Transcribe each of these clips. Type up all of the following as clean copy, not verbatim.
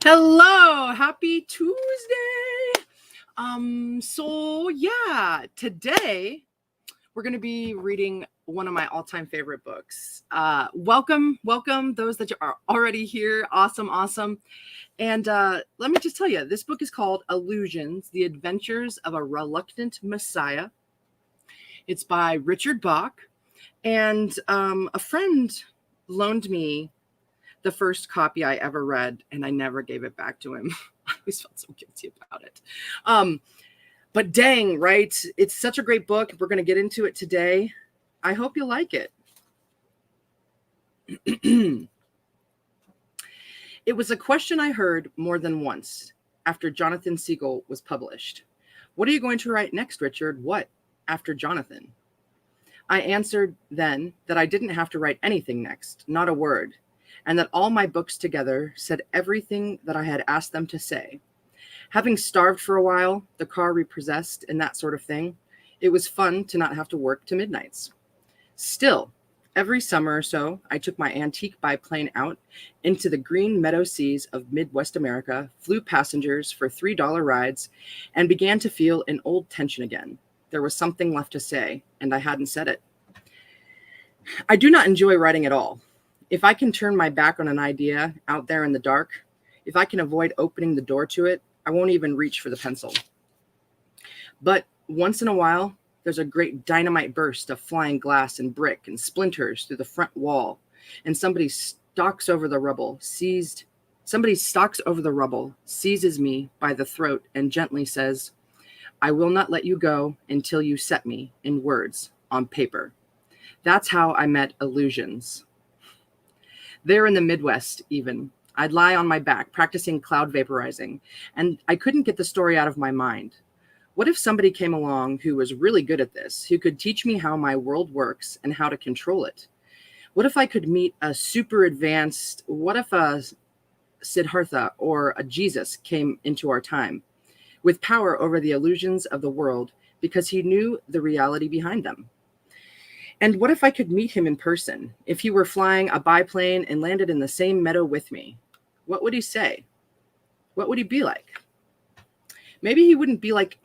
Hello, happy Tuesday. Today we're going to be reading one of my all-time favorite books. Welcome those that are already here. Awesome. And let me just tell you, this book is called Illusions: The Adventures of a Reluctant Messiah. It's by Richard Bach, and a friend loaned me the first copy I ever read, and I never gave it back to him. I always felt so guilty about it. But dang, right? It's such a great book. We're going to get into it today. I hope you like it. It was a question I heard more than once after Jonathan Siegel was published. What are you going to write next, Richard? What after Jonathan? I answered then that I didn't have to write anything next, not a word, and that all my books together said everything that I had asked them to say. Having starved for a while, the car repossessed, and that sort of thing, it was fun to not have to work to midnights. Still, every summer or so, I took my antique biplane out into the green meadow seas of Midwest America, flew passengers for $3 rides, and began to feel an old tension again. There was something left to say, and I hadn't said it. I do not enjoy writing at all. If I can turn my back on an idea out there in the dark, if I can avoid opening the door to it, I won't even reach for the pencil. But once in a while, there's a great dynamite burst of flying glass and brick and splinters through the front wall, and somebody stalks over the rubble, seizes me by the throat, and gently says, "I will not let you go until you set me in words on paper." That's how I met Illusions. There in the Midwest, even, I'd lie on my back practicing cloud vaporizing, and I couldn't get the story out of my mind. What if somebody came along who was really good at this, who could teach me how my world works and how to control it? What if I could meet a super advanced, what if a Siddhartha or a Jesus came into our time with power over the illusions of the world because he knew the reality behind them? And what if I could meet him in person? If he were flying a biplane and landed in the same meadow with me, what would he say? What would he be like? Maybe he wouldn't be like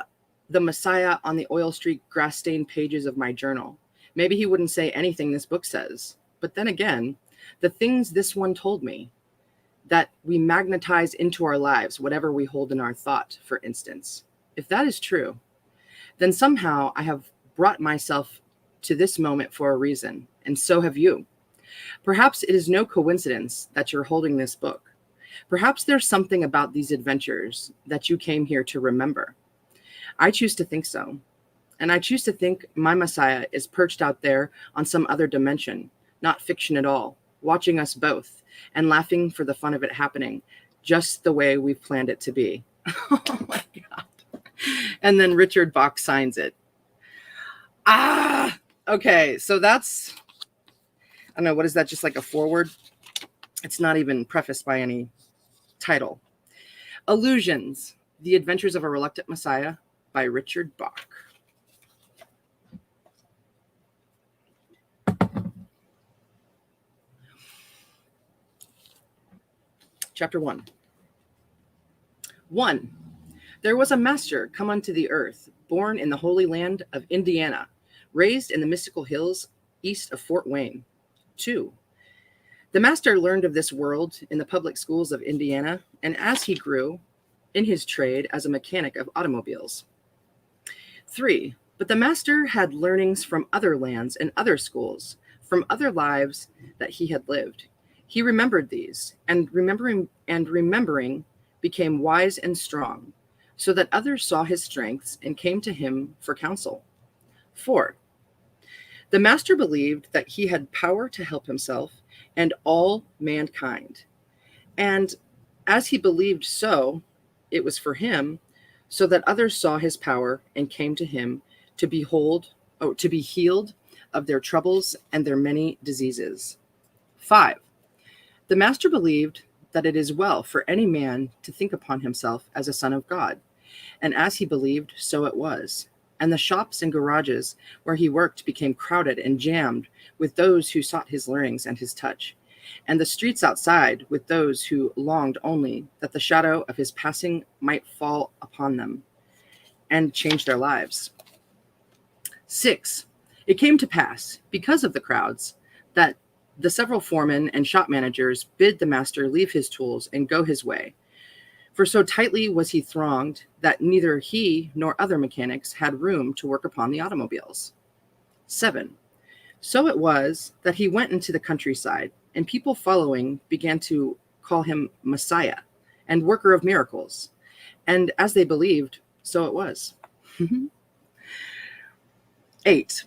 the Messiah on the oil streak grass-stained pages of my journal. Maybe he wouldn't say anything this book says. But then again, the things this one told me, that we magnetize into our lives whatever we hold in our thought, for instance. If that is true, then somehow I have brought myself to this moment for a reason, and so have you. Perhaps it is no coincidence that you're holding this book. Perhaps there's something about these adventures that you came here to remember. I choose to think so. And I choose to think my Messiah is perched out there on some other dimension, not fiction at all, watching us both and laughing for the fun of it happening, just the way we've planned it to be. Oh my God. And then Richard Bach signs it. Okay, so that's, I don't know, what is that, just like a foreword? It's not even prefaced by any title. Illusions: The Adventures of a Reluctant Messiah by Richard Bach. Chapter 1. 1. There was a master come unto the earth, born in the holy land of Indiana, raised in the mystical hills east of Fort Wayne. 2. The master learned of this world in the public schools of Indiana, and as he grew in his trade as a mechanic of automobiles. 3. But the master had learnings from other lands and other schools, from other lives that he had lived. He remembered these, and remembering became wise and strong, so that others saw his strengths and came to him for counsel. 4. The master believed that he had power to help himself and all mankind. And as he believed so, it was for him, so that others saw his power and came to him to be healed of their troubles and their many diseases. 5. The master believed that it is well for any man to think upon himself as a son of God. And as he believed, so it was. And the shops and garages where he worked became crowded and jammed with those who sought his learnings and his touch. and the streets outside with those who longed only that the shadow of his passing might fall upon them and change their lives. 6. It came to pass, because of the crowds, that the several foremen and shop managers bid the master leave his tools and go his way. For so tightly was he thronged that neither he nor other mechanics had room to work upon the automobiles. 7. So it was that he went into the countryside, and people following began to call him Messiah and worker of miracles. And as they believed, so it was. 8.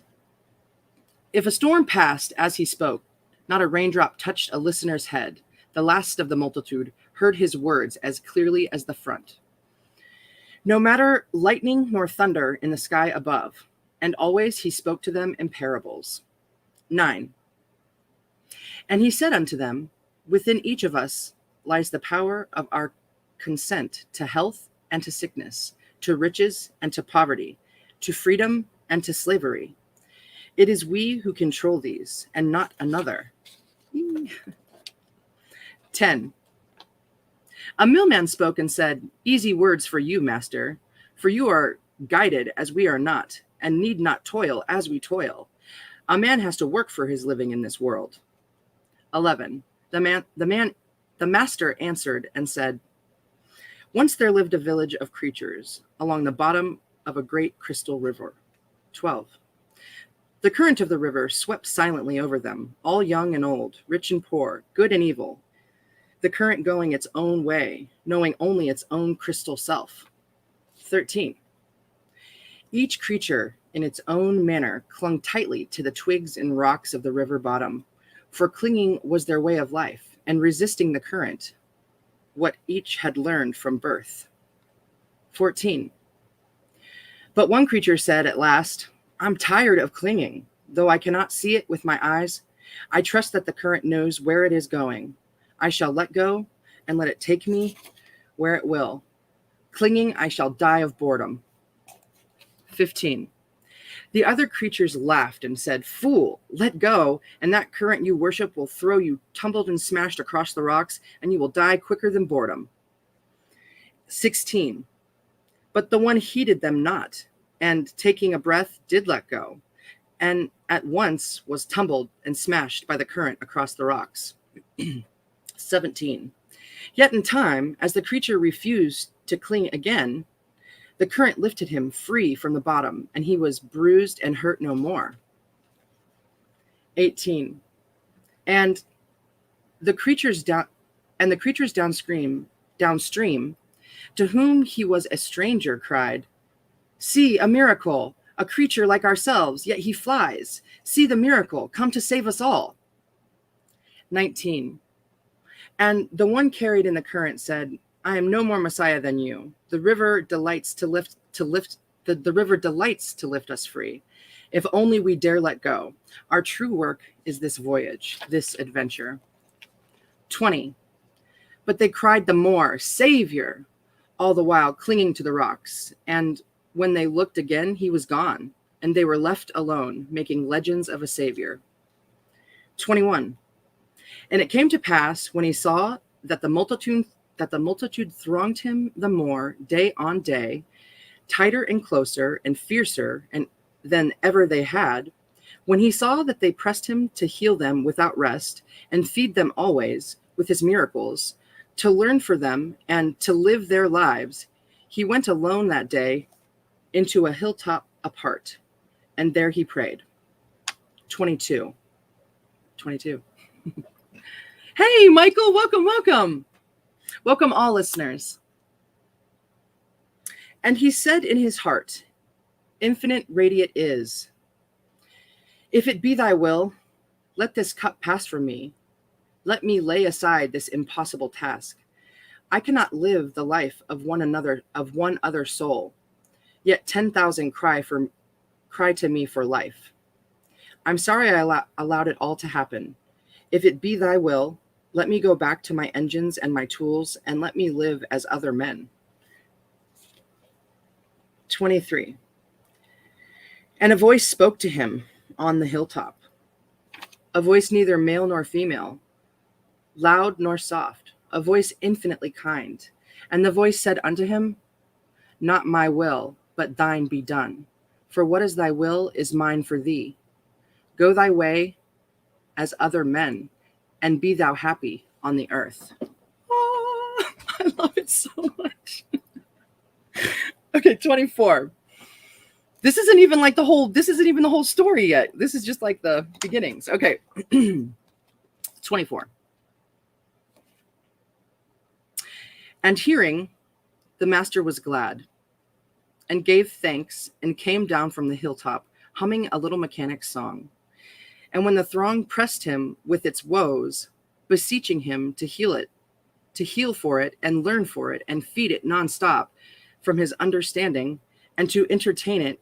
If a storm passed as he spoke, not a raindrop touched a listener's head. The last of the multitude heard his words as clearly as the front. No matter lightning nor thunder in the sky above, and always he spoke to them in parables. 9. And he said unto them, within each of us lies the power of our consent to health and to sickness, to riches and to poverty, to freedom and to slavery. It is we who control these, and not another. 10. A millman spoke and said, easy words for you, master, for you are guided as we are not, and need not toil as we toil. A man has to work for his living in this world. 11. The master answered and said, once there lived a village of creatures along the bottom of a great crystal river. 12. The current of the river swept silently over them, all young and old, rich and poor, good and evil. The current going its own way, knowing only its own crystal self. 13. Each creature in its own manner clung tightly to the twigs and rocks of the river bottom, for clinging was their way of life, and resisting the current, what each had learned from birth. 14. But one creature said at last, I'm tired of clinging, though I cannot see it with my eyes. I trust that the current knows where it is going. I shall let go and let it take me where it will. Clinging, I shall die of boredom. 15. The other creatures laughed and said, fool, let go, and that current you worship will throw you tumbled and smashed across the rocks, and you will die quicker than boredom. 16. But the one heeded them not, and taking a breath did let go, and at once was tumbled and smashed by the current across the rocks. 17. Yet in time, as the creature refused to cling again, the current lifted him free from the bottom, and he was bruised and hurt no more. 18. And the creatures downstream, to whom he was a stranger, cried, see, a miracle, a creature like ourselves, yet he flies. See the miracle, come to save us all. 19. And the one carried in the current said, I am no more Messiah than you. The river delights to lift us free. If only we dare let go. Our true work is this voyage, this adventure. 20. But they cried the more, Savior, all the while clinging to the rocks. And when they looked again, he was gone, and they were left alone, making legends of a Savior. 21. And it came to pass, when he saw that the multitude thronged him the more day on day, tighter and closer and fiercer than ever they had, when he saw that they pressed him to heal them without rest and feed them always with his miracles, to learn for them and to live their lives, he went alone that day into a hilltop apart, and there he prayed. 22. Hey, Michael, welcome. Welcome all listeners. And he said in his heart, infinite radiant is, if it be thy will, let this cup pass from me. Let me lay aside this impossible task. I cannot live the life of one other soul, yet 10,000 cry to me for life. I'm sorry I allowed it all to happen. If it be thy will, let me go back to my engines and my tools, and let me live as other men. 23. And a voice spoke to him on the hilltop, a voice neither male nor female, loud nor soft, a voice infinitely kind. And the voice said unto him, Not my will, but thine be done. For what is thy will is mine for thee. Go thy way as other men, and be thou happy on the earth. Oh, I love it so much. Okay, 24. This isn't even the whole story yet. This is just like the beginnings. Okay. 24. And hearing, the master was glad, and gave thanks, and came down from the hilltop, humming a little mechanic's song. And when the throng pressed him with its woes, beseeching him to heal for it, and learn for it, and feed it nonstop from his understanding, and to entertain it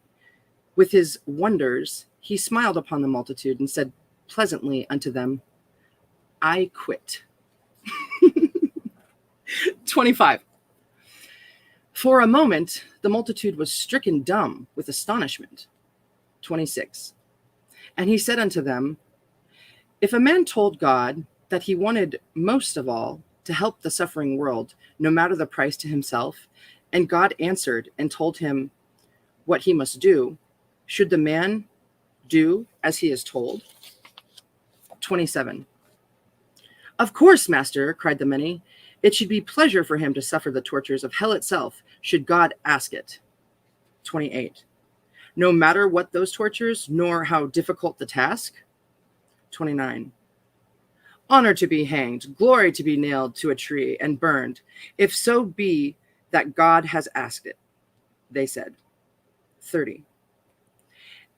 with his wonders, he smiled upon the multitude and said pleasantly unto them, I quit. 25. For a moment, the multitude was stricken dumb with astonishment. 26. And he said unto them, If a man told God that he wanted most of all to help the suffering world, no matter the price to himself, and God answered and told him what he must do, should the man do as he is told? 27. Of course, master, cried the many. It should be pleasure for him to suffer the tortures of hell itself, should God ask it. 28. No matter what those tortures, nor how difficult the task. 29. Honor to be hanged, glory to be nailed to a tree and burned, if so be that God has asked it, they said. 30.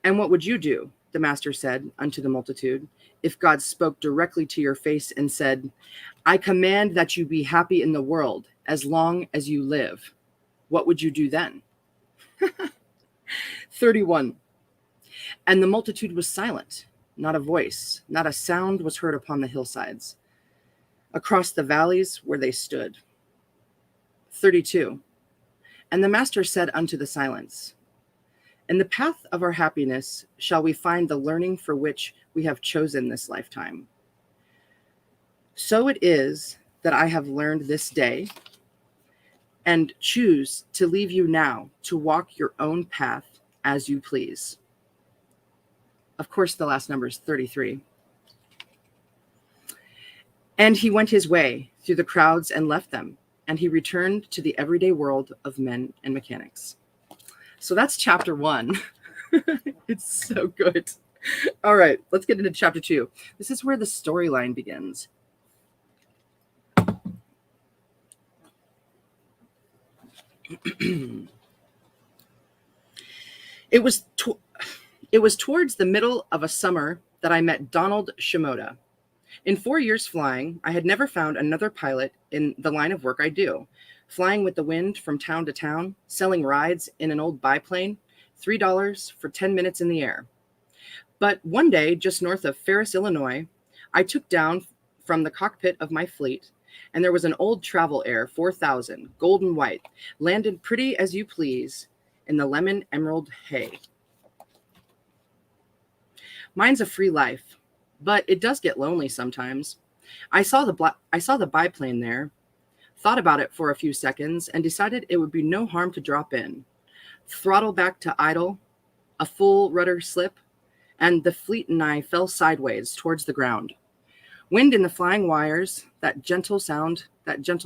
And what would you do, the master said unto the multitude, if God spoke directly to your face and said, I command that you be happy in the world as long as you live? What would you do then? 31. And the multitude was silent. Not a voice, not a sound was heard upon the hillsides, across the valleys where they stood. 32. And the master said unto the silence, In the path of our happiness shall we find the learning for which we have chosen this lifetime. So it is that I have learned this day, and choose to leave you now to walk your own path as you please. Of course, the last number is 33. And he went his way through the crowds and left them, and he returned to the everyday world of men and mechanics. So that's chapter 1. It's so good. All right, let's get into chapter 2. This is where the storyline begins. It was towards the middle of a summer that I met Donald Shimoda. In 4 years flying, I had never found another pilot in the line of work I do. Flying with the wind from town to town, selling rides in an old biplane, $3 for 10 minutes in the air. But one day, just north of Ferris, Illinois, I took down from the cockpit of my fleet, and there was an old Travel Air 4000, gold and white, landed pretty as you please in the lemon emerald hay. Mine's a free life, but it does get lonely sometimes. I saw the biplane there, thought about it for a few seconds, and decided it would be no harm to drop in. Throttle back to idle, a full rudder slip, and the fleet and I fell sideways towards the ground. Wind in the flying wires, that gentle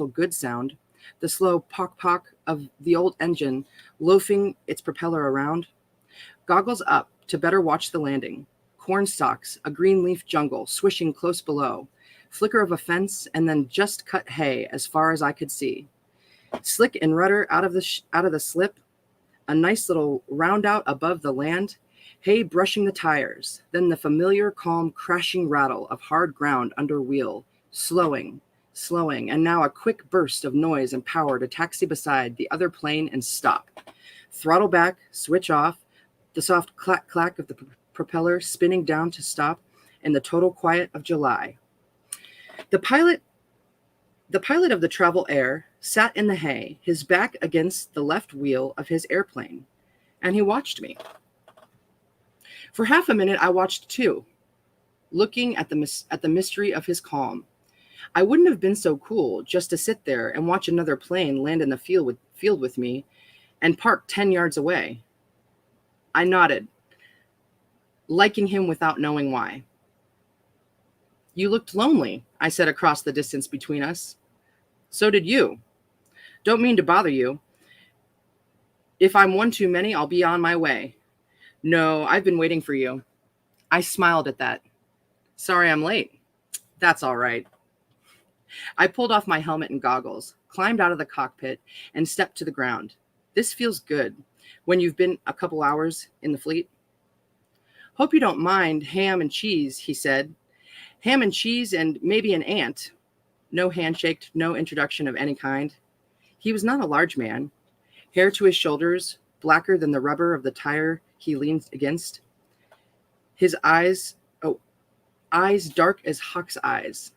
good sound, the slow pock-pock of the old engine loafing its propeller around. Goggles up to better watch the landing. Corn stalks, a green leaf jungle swishing close below. Flicker of a fence, and then just cut hay as far as I could see. Slick and rudder out of the slip, a nice little roundout above the land, hay brushing the tires, then the familiar calm crashing rattle of hard ground under wheel, slowing, and now a quick burst of noise and power to taxi beside the other plane and stop. Throttle back, switch off, the soft clack of the propeller spinning down to stop in the total quiet of July. The pilot of the Travel Air sat in the hay, his back against the left wheel of his airplane, and he watched me. For half a minute, I watched too, looking at the mystery of his calm. I wouldn't have been so cool just to sit there and watch another plane land in the field with me and park 10 yards away. I nodded, liking him without knowing why. You looked lonely, I said across the distance between us. So did you. Don't mean to bother you. If I'm one too many, I'll be on my way. No, I've been waiting for you. I smiled at that. Sorry I'm late. That's all right. I pulled off my helmet and goggles, climbed out of the cockpit, and stepped to the ground. This feels good when you've been a couple hours in the fleet. Hope you don't mind ham and cheese, he said. Ham and cheese and maybe an ant. No handshake, no introduction of any kind. He was not a large man. Hair to his shoulders, blacker than the rubber of the tire he leaned against. His eyes dark as Huck's eyes.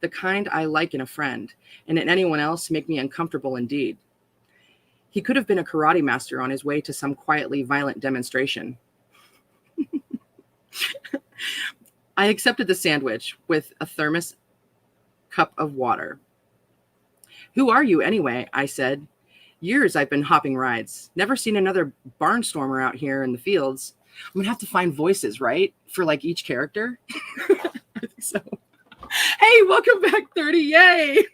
The kind I like in a friend, and in anyone else make me uncomfortable indeed. He could have been a karate master on his way to some quietly violent demonstration. I accepted the sandwich with a thermos cup of water. Who are you anyway? I said. Years I've been hopping rides. Never seen another barnstormer out here in the fields. I'm going to have to find voices, right? For like each character. I think so. Hey, welcome back, 30. Yay.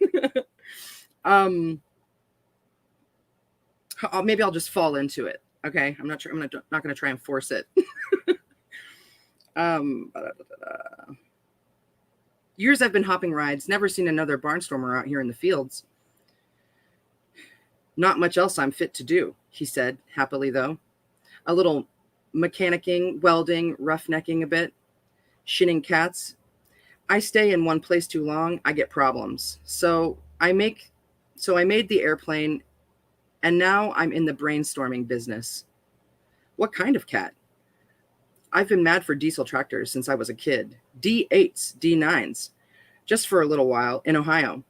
Maybe I'll just fall into it. Okay. I'm not sure. I'm not going to try and force it. Years I've been hopping rides. Never seen another barnstormer out here in the fields. Not much else I'm fit to do, he said, happily though. A little mechanicking, welding, roughnecking a bit, shinning cats. I stay in one place too long, I get problems. So I made the airplane, and now I'm in the brainstorming business. What kind of cat? I've been mad for diesel tractors since I was a kid. D8s, D9s, just for a little while in Ohio.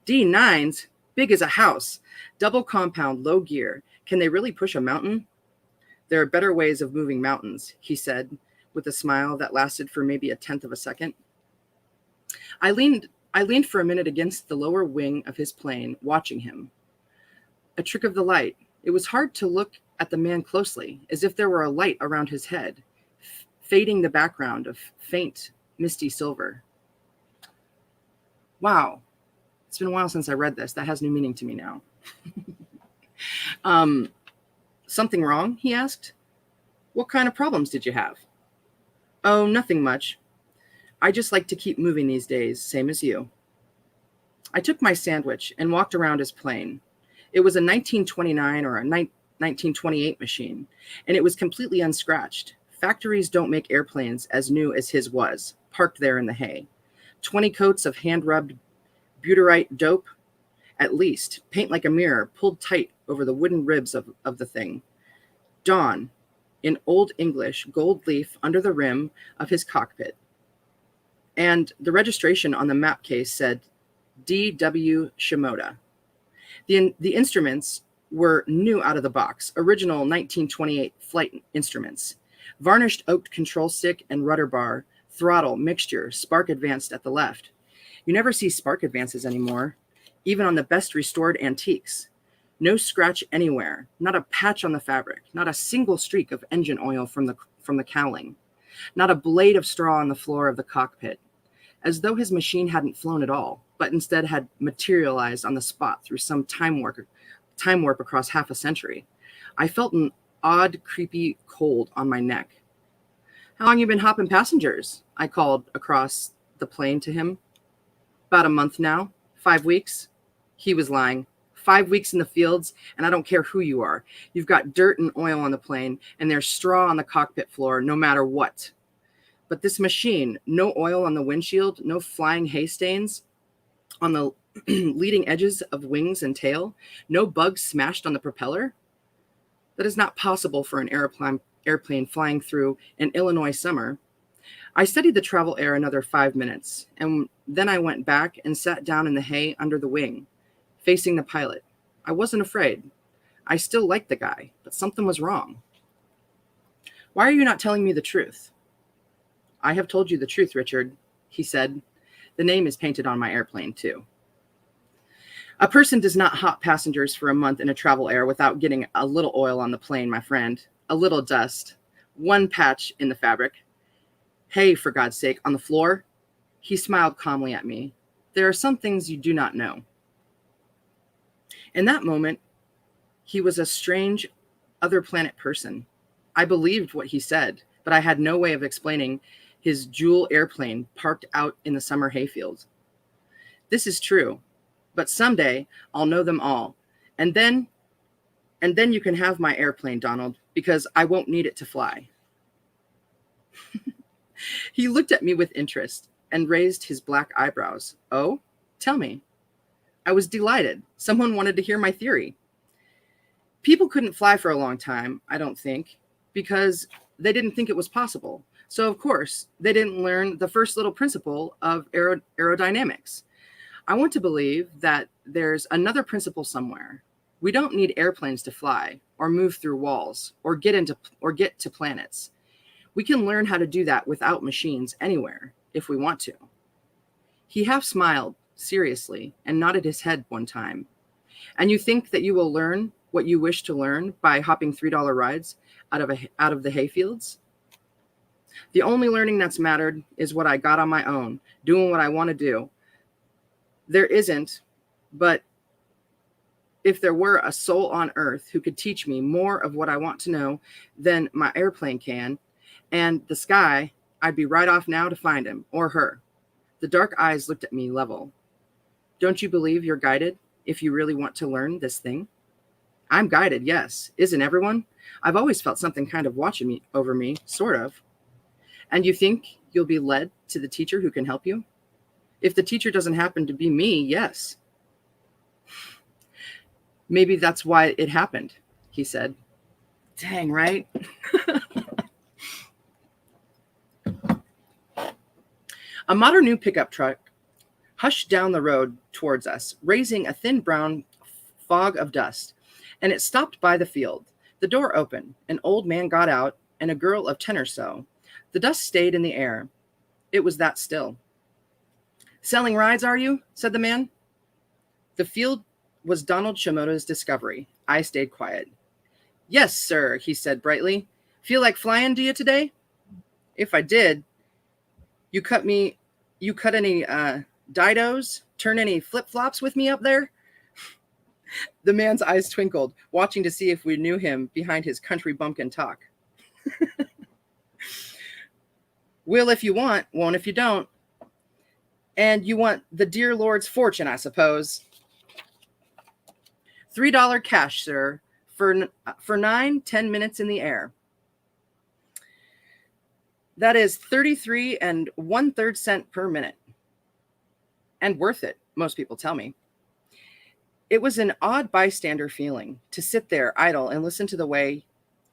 D9s? Big as a house, double compound, low gear. Can they really push a mountain? There are better ways of moving mountains, he said, with a smile that lasted for maybe a tenth of a second. I leaned for a minute against the lower wing of his plane, watching him. A trick of the light. It was hard to look at the man closely, as if there were a light around his head, fading the background of faint, misty silver. Wow. It's been a while since I read this. That has new meaning to me now. Something wrong? He asked. What kind of problems did you have? Oh, nothing much. I just like to keep moving these days, same as you. I took my sandwich and walked around his plane. It was a 1929 or a 1928 machine, and it was completely unscratched. Factories don't make airplanes as new as his was, parked there in the hay. 20 coats of hand-rubbed butyrite dope, at least, paint like a mirror, pulled tight over the wooden ribs of the thing. Dawn, in Old English, gold leaf under the rim of his cockpit. And the registration on the map case said D.W. Shimoda. The instruments were new out of the box, original 1928 flight instruments. Varnished oak control stick and rudder bar, throttle, mixture, spark advanced at the left. You never see spark advances anymore, even on the best restored antiques. No scratch anywhere, not a patch on the fabric, not a single streak of engine oil from the cowling, not a blade of straw on the floor of the cockpit, as though his machine hadn't flown at all, but instead had materialized on the spot through some time warp across half a century. I felt an odd, creepy cold on my neck. How long you been hopping passengers? I called across the plane to him. About a month now. 5 weeks. He was lying. 5 weeks in the fields, and I don't care who you are. You've got dirt and oil on the plane, and there's straw on the cockpit floor, no matter what. But this machine, no oil on the windshield, no flying hay stains on the leading edges of wings and tail, no bugs smashed on the propeller. That is not possible for an airplane flying through an Illinois summer. I studied the travel air another 5 minutes, and then I went back and sat down in the hay under the wing, facing the pilot. I wasn't afraid. I still liked the guy, but something was wrong. Why are you not telling me the truth? I have told you the truth, Richard, he said. The name is painted on my airplane, too. A person does not hop passengers for a month in a travel air without getting a little oil on the plane, my friend. A little dust. One patch in the fabric. Hey, for God's sake, on the floor? He smiled calmly at me. There are some things you do not know. In that moment, he was a strange other planet person. I believed what he said, but I had no way of explaining his jewel airplane parked out in the summer hayfield. This is true, but someday I'll know them all. And then you can have my airplane, Donald, because I won't need it to fly. He looked at me with interest and raised his black eyebrows. Oh, tell me. I was delighted. Someone wanted to hear my theory. People couldn't fly for a long time, I don't think, because they didn't think it was possible. So, of course, they didn't learn the first little principle of aerodynamics. I want to believe that there's another principle somewhere. We don't need airplanes to fly or move through walls or get to planets. We can learn how to do that without machines anywhere if we want to. He half smiled seriously and nodded his head one time. And you think that you will learn what you wish to learn by hopping $3 rides out of the hayfields? The only learning that's mattered is what I got on my own, doing what I want to do. There isn't, but if there were a soul on earth who could teach me more of what I want to know than my airplane can, and the sky, I'd be right off now to find him or her. The dark eyes looked at me level. Don't you believe you're guided if you really want to learn this thing? I'm guided, yes. Isn't everyone? I've always felt something kind of watching over me, sort of. And you think you'll be led to the teacher who can help you? If the teacher doesn't happen to be me, yes. Maybe that's why it happened, he said. Dang, right? A modern new pickup truck hushed down the road towards us, raising a thin brown fog of dust, and it stopped by the field. The door opened. An old man got out, and a girl of 10 or so. The dust stayed in the air. It was that still. Selling rides, are you? Said the man. The field was Donald Shimoda's discovery. I stayed quiet. Yes, sir, he said brightly. Feel like flying, do you, today? If I did, you cut any didos? Turn any flip-flops with me up there? The man's eyes twinkled, watching to see if we knew him behind his country bumpkin talk. Will if you want, won't if you don't. And you want the dear Lord's fortune, I suppose. $3 cash, sir, for 9-10 minutes in the air. That is 33 1/3 cents per minute. And worth it, most people tell me. It was an odd bystander feeling to sit there idle and listen to the way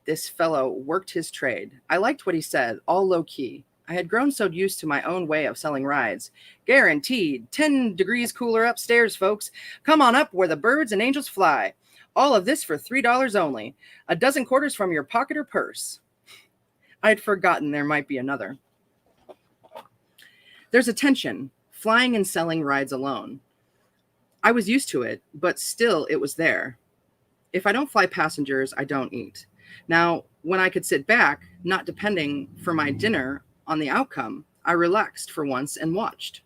this fellow worked his trade. I liked what he said, all low key. I had grown so used to my own way of selling rides. Guaranteed, 10 degrees cooler upstairs, folks. Come on up where the birds and angels fly. All of this for $3 only. A dozen quarters from your pocket or purse. I'd forgotten there might be another. There's a tension, flying and selling rides alone. I was used to it, but still it was there. If I don't fly passengers, I don't eat. Now, when I could sit back, not depending for my dinner on the outcome, I relaxed for once and watched.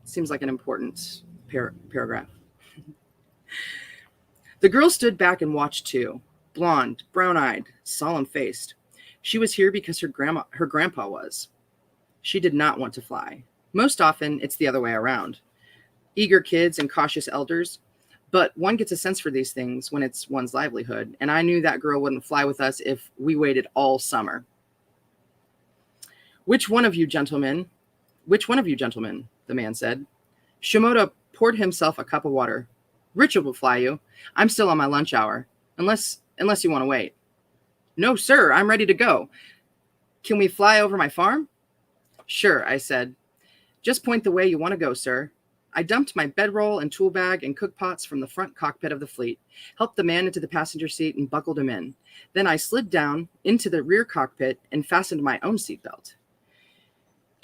Seems like an important paragraph. The girl stood back and watched too. Blonde, brown-eyed, solemn-faced. She was here because her grandpa was. She did not want to fly. Most often, it's the other way around. Eager kids and cautious elders. But one gets a sense for these things when it's one's livelihood, and I knew that girl wouldn't fly with us if we waited all summer. Which one of you gentlemen, the man said. Shimoda poured himself a cup of water. Richard will fly you. I'm still on my lunch hour, unless you want to wait. No, sir, I'm ready to go. Can we fly over my farm? Sure, I said. Just point the way you want to go, sir. I dumped my bedroll and tool bag and cook pots from the front cockpit of the fleet, helped the man into the passenger seat and buckled him in. Then I slid down into the rear cockpit and fastened my own seatbelt.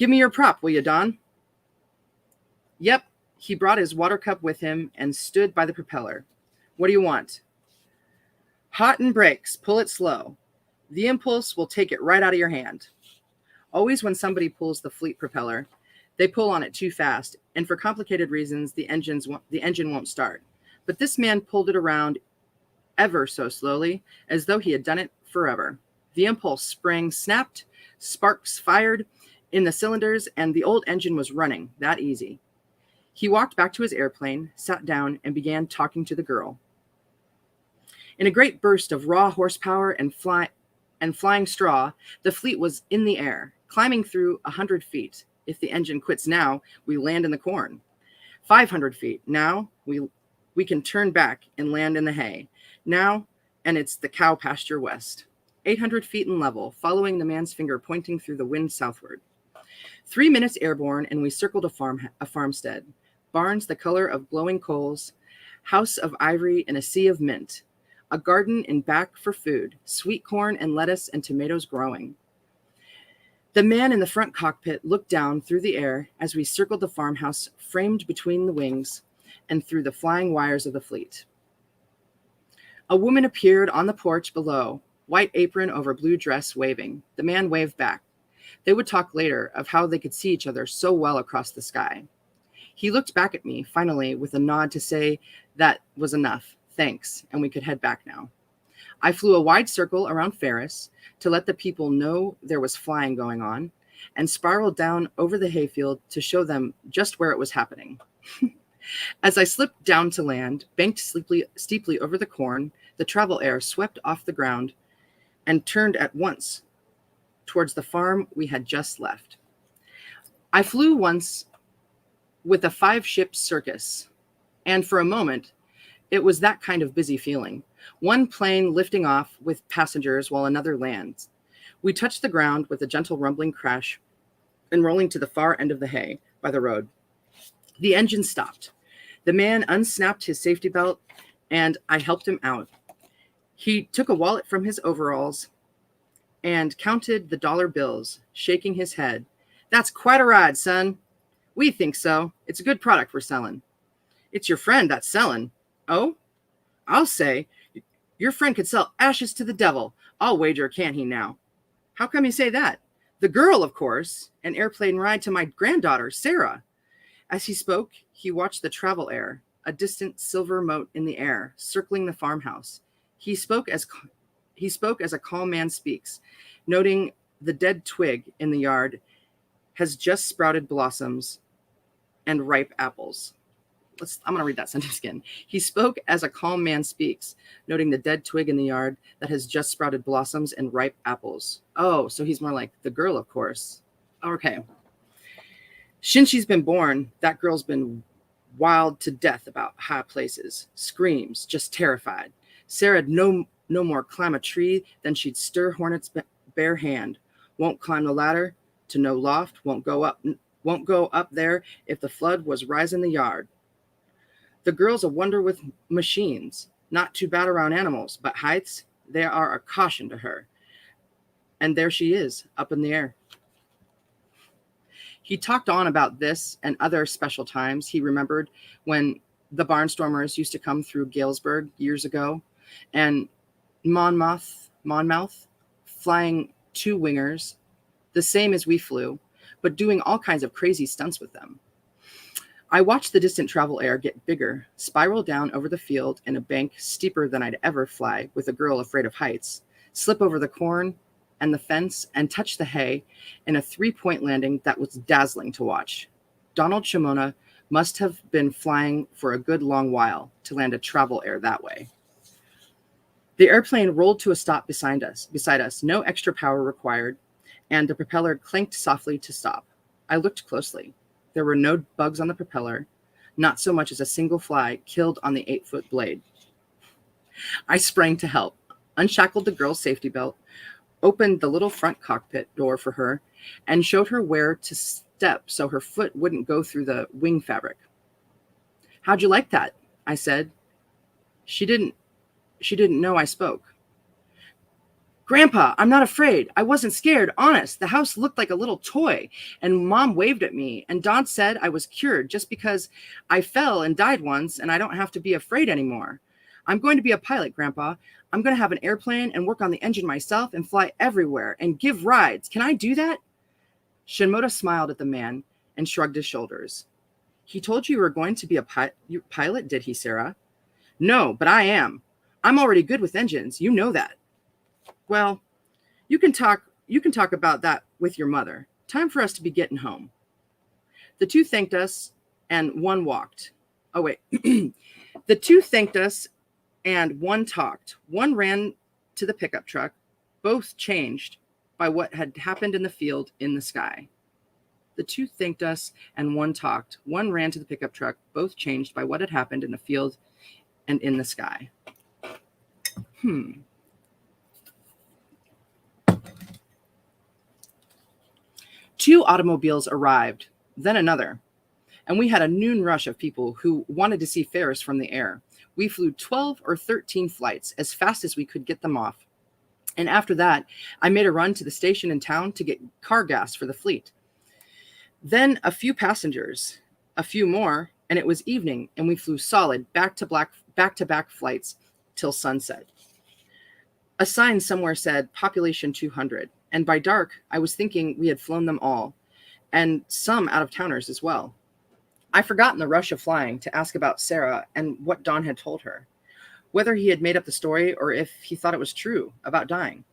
Give me your prop, will you, Don? Yep. He brought his water cup with him and stood by the propeller. What do you want? Hot and brakes. Pull it slow. The impulse will take it right out of your hand. Always when somebody pulls the fleet propeller, they pull on it too fast, and for complicated reasons, the engine won't start. But this man pulled it around ever so slowly, as though he had done it forever. The impulse spring snapped, sparks fired in the cylinders, and the old engine was running that easy. He walked back to his airplane, sat down, and began talking to the girl. In a great burst of raw horsepower and flying straw, the fleet was in the air, climbing through 100 feet. If the engine quits now, we land in the corn. 500 feet. Now we can turn back and land in the hay. Now, and it's the cow pasture west. 800 feet in level, following the man's finger pointing through the wind southward. 3 minutes airborne, and we circled a farmstead. Barns the color of glowing coals, house of ivory in a sea of mint. A garden in back for food, sweet corn and lettuce and tomatoes growing. The man in the front cockpit looked down through the air as we circled the farmhouse framed between the wings and through the flying wires of the fleet. A woman appeared on the porch below, white apron over blue dress waving. The man waved back. They would talk later of how they could see each other so well across the sky. He looked back at me, finally, with a nod to say that was enough. Thanks, and we could head back now. I flew a wide circle around Ferris to let the people know there was flying going on, and spiraled down over the hayfield to show them just where it was happening. As I slipped down to land, banked steeply over the corn, the travel air swept off the ground and turned at once towards the farm we had just left. I flew once with a 5-ship circus, and for a moment, it was that kind of busy feeling. One plane lifting off with passengers while another lands. We touched the ground with a gentle rumbling crash and rolling to the far end of the hay by the road. The engine stopped. The man unsnapped his safety belt, and I helped him out. He took a wallet from his overalls and counted the dollar bills, shaking his head. That's quite a ride, son. We think so. It's a good product we're selling. It's your friend that's selling. Oh, I'll say, your friend could sell ashes to the devil. I'll wager, can't he now? How come you say that? The girl, of course, an airplane ride to my granddaughter, Sarah. As he spoke, he watched the travel air, a distant silver mote in the air, circling the farmhouse. He spoke as a calm man speaks, noting the dead twig in the yard has just sprouted blossoms and ripe apples. I'm going to read that sentence again. He spoke as a calm man speaks, noting the dead twig in the yard that has just sprouted blossoms and ripe apples. Oh, so he's more like the girl, of course. Okay. Since she's been born, that girl's been wild to death about high places. Screams, just terrified. Sarah'd no more climb a tree than she'd stir Hornet's bare hand. Won't climb the ladder to no loft. Won't go up there if the flood was rising the yard. The girl's a wonder with machines, not too bad around animals, but heights, they are a caution to her. And there she is, up in the air. He talked on about this and other special times he remembered when the barnstormers used to come through Galesburg years ago, and Monmouth, flying 2-wingers, the same as we flew, but doing all kinds of crazy stunts with them. I watched the distant travel air get bigger, spiral down over the field in a bank steeper than I'd ever fly with a girl afraid of heights, slip over the corn and the fence, and touch the hay in a 3-point landing that was dazzling to watch. Donald Shimona must have been flying for a good long while to land a travel air that way. The airplane rolled to a stop beside us, no extra power required, and the propeller clanked softly to stop. I looked closely. There were no bugs on the propeller, not so much as a single fly killed on the 8-foot blade. I sprang to help, unshackled the girl's safety belt, opened the little front cockpit door for her, and showed her where to step so her foot wouldn't go through the wing fabric. How'd you like that? I said. She didn't know I spoke. Grandpa, I'm not afraid. I wasn't scared, honest. The house looked like a little toy, and Mom waved at me, and Don said I was cured just because I fell and died once, and I don't have to be afraid anymore. I'm going to be a pilot, Grandpa. I'm going to have an airplane and work on the engine myself and fly everywhere and give rides. Can I do that? Shimoda smiled at the man and shrugged his shoulders. He told you were going to be a pilot, did he, Sarah? No, but I am. I'm already good with engines. You know that. Well, you can talk about that with your mother. Time for us to be getting home. The two thanked us and one walked. Oh, wait. The two thanked us and one talked. One ran to the pickup truck. Both changed by what had happened in the field in the sky. The two thanked us and one talked. One ran to the pickup truck. Both changed by what had happened in the field and in the sky. Two automobiles arrived, then another, and we had a noon rush of people who wanted to see Ferris from the air. We flew 12 or 13 flights as fast as we could get them off. And after that, I made a run to the station in town to get car gas for the fleet. Then a few passengers, a few more, and it was evening, and we flew solid back-to-back flights till sunset. A sign somewhere said population 200. And by dark, I was thinking we had flown them all, and some out-of-towners as well. I'd forgotten the rush of flying to ask about Sarah and what Don had told her, whether he had made up the story or if he thought it was true about dying.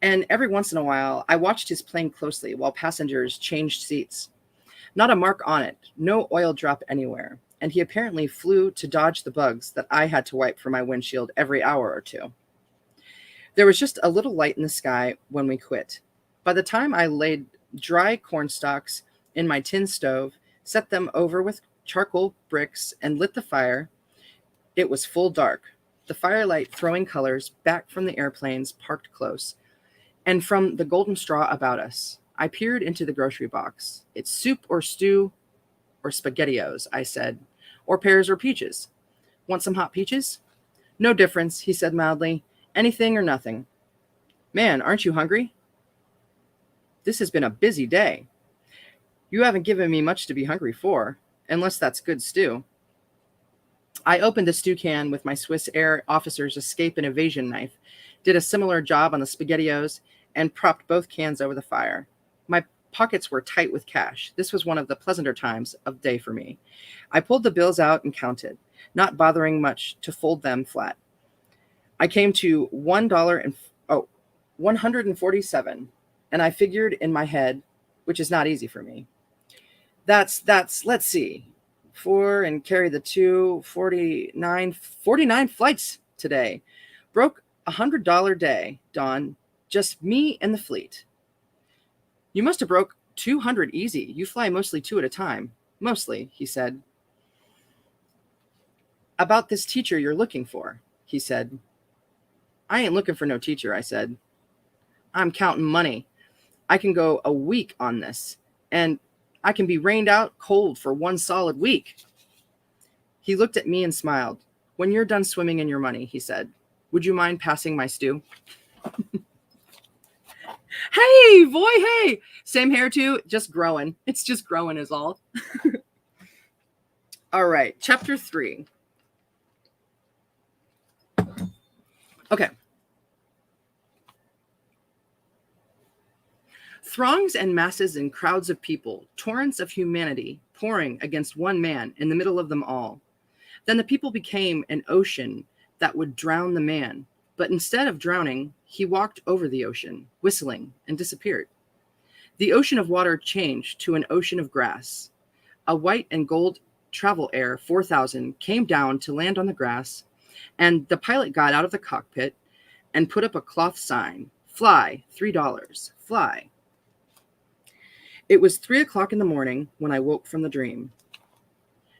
And every once in a while, I watched his plane closely while passengers changed seats. Not a mark on it, no oil drop anywhere, and he apparently flew to dodge the bugs that I had to wipe from my windshield every hour or two. There was just a little light in the sky when we quit. By the time I laid dry corn stalks in my tin stove, set them over with charcoal bricks, and lit the fire, it was full dark, the firelight throwing colors back from the airplanes parked close, and from the golden straw about us. I peered into the grocery box. It's soup or stew or SpaghettiOs, I said, or pears or peaches. Want some hot peaches? No difference, he said mildly. Anything or nothing. Man, aren't you hungry? This has been a busy day. You haven't given me much to be hungry for, unless that's good stew. I opened the stew can with my Swiss Air officer's escape and evasion knife, did a similar job on the SpaghettiOs, and propped both cans over the fire. My pockets were tight with cash. This was one of the pleasanter times of day for me. I pulled the bills out and counted, not bothering much to fold them flat. I came to $147, and I figured in my head, which is not easy for me. That's let's see, 4 and carry the 2, 49 flights today. Broke $100 day, Don. Just me and the fleet. You must have broke 200 easy. You fly mostly 2 at a time. Mostly, he said. About this teacher you're looking for, he said. I ain't looking for no teacher, I said. I'm counting money. I can go a week on this, and I can be rained out cold for 1 solid week. He looked at me and smiled. When you're done swimming in your money, he said, would you mind passing my stew? Hey, boy, hey. Same hair too, just growing. It's just growing is all. All right, chapter 3. Okay. Throngs and masses and crowds of people, torrents of humanity pouring against one man in the middle of them all. Then the people became an ocean that would drown the man. But instead of drowning, he walked over the ocean, whistling, and disappeared. The ocean of water changed to an ocean of grass. A white and gold Travel Air 4000 came down to land on the grass, and the pilot got out of the cockpit and put up a cloth sign, fly, $3, fly. It was 3 o'clock in the morning when I woke from the dream,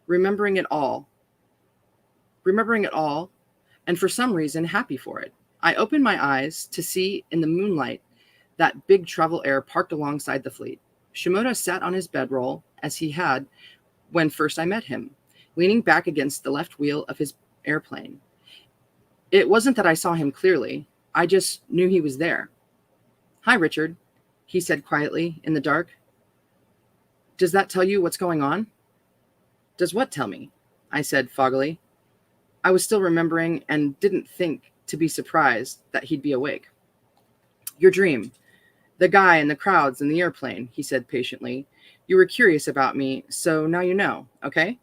remembering it all, and for some reason happy for it. I opened my eyes to see in the moonlight that big Travel Air parked alongside the fleet. Shimoda sat on his bedroll as he had when first I met him, leaning back against the left wheel of his airplane. It wasn't that I saw him clearly. I just knew he was there. Hi, Richard, he said quietly in the dark. Does that tell you what's going on? Does what tell me? I said foggily. I was still remembering and didn't think to be surprised that he'd be awake. Your dream. The guy and the crowds and the airplane, he said patiently. You were curious about me, so now you know, okay?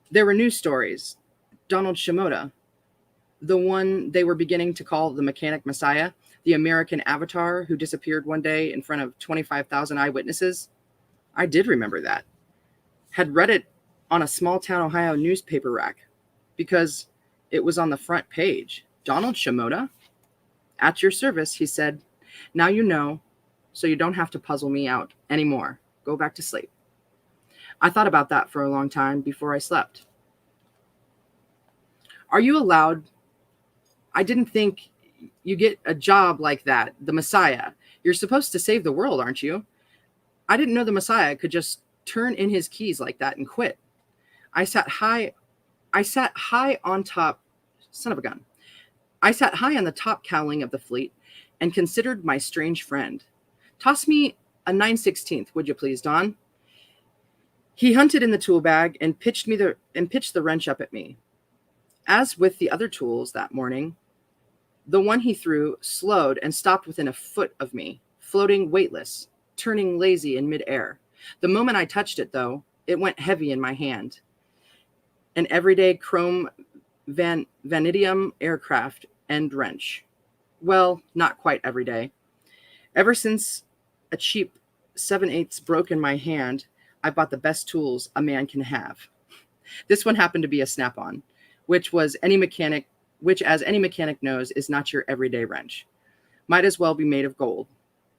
There were news stories. Donald Shimoda, the one they were beginning to call the Mechanic Messiah, the American avatar who disappeared one day in front of 25,000 eyewitnesses. I did remember that. Had read it on a small-town Ohio newspaper rack because it was on the front page. Donald Shimoda? At your service, he said. Now you know, so you don't have to puzzle me out anymore. Go back to sleep. I thought about that for a long time before I slept. Are you allowed? I didn't think you get a job like that, the Messiah. You're supposed to save the world, aren't you? I didn't know the Messiah could just turn in his keys like that and quit. I sat high on top, son of a gun. I sat high on the top cowling of the fleet and considered my strange friend. Toss me a 9/16, would you please, Don? He hunted in the tool bag and pitched the wrench up at me. As with the other tools that morning, the one he threw slowed and stopped within a foot of me, floating weightless, turning lazy in midair. The moment I touched it, though, it went heavy in my hand. An everyday chrome vanadium aircraft end wrench. Well, not quite every day. Ever since a cheap 7/8 broke in my hand, I bought the best tools a man can have. This one happened to be a snap-on, which as any mechanic knows is not your everyday wrench. Might as well be made of gold.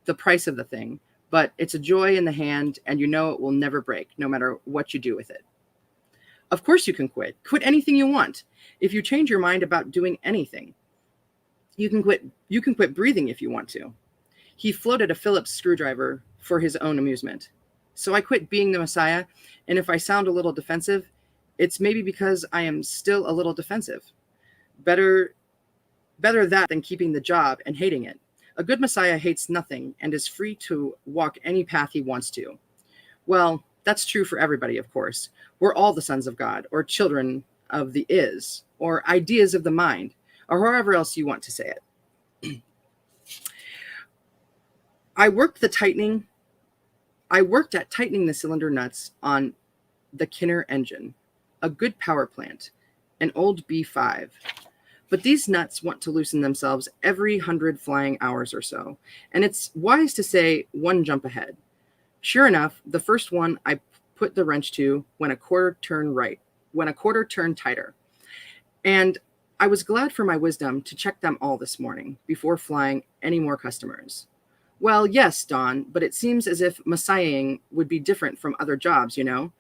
The price of the thing, but it's a joy in the hand, and you know it will never break, no matter what you do with it. Of course you can quit. Quit anything you want. If you change your mind about doing anything, you can quit breathing if you want to. He floated a Phillips screwdriver for his own amusement. So I quit being the Messiah, and if I sound a little defensive, it's maybe because I am still a little defensive. Better that than keeping the job and hating it. A good Messiah hates nothing and is free to walk any path he wants to. Well, that's true for everybody, of course. We're all the sons of God, or children of the is, or ideas of the mind, or however else you want to say it. I worked at tightening the cylinder nuts on the Kinner engine, a good power plant, an old B5. But these nuts want to loosen themselves every 100 flying hours or so, and it's wise to say one jump ahead. Sure enough, the first one I put the wrench to went a quarter turn tighter. And I was glad for my wisdom to check them all this morning before flying any more customers. Well, yes, Don, but it seems as if messiahing would be different from other jobs, you know?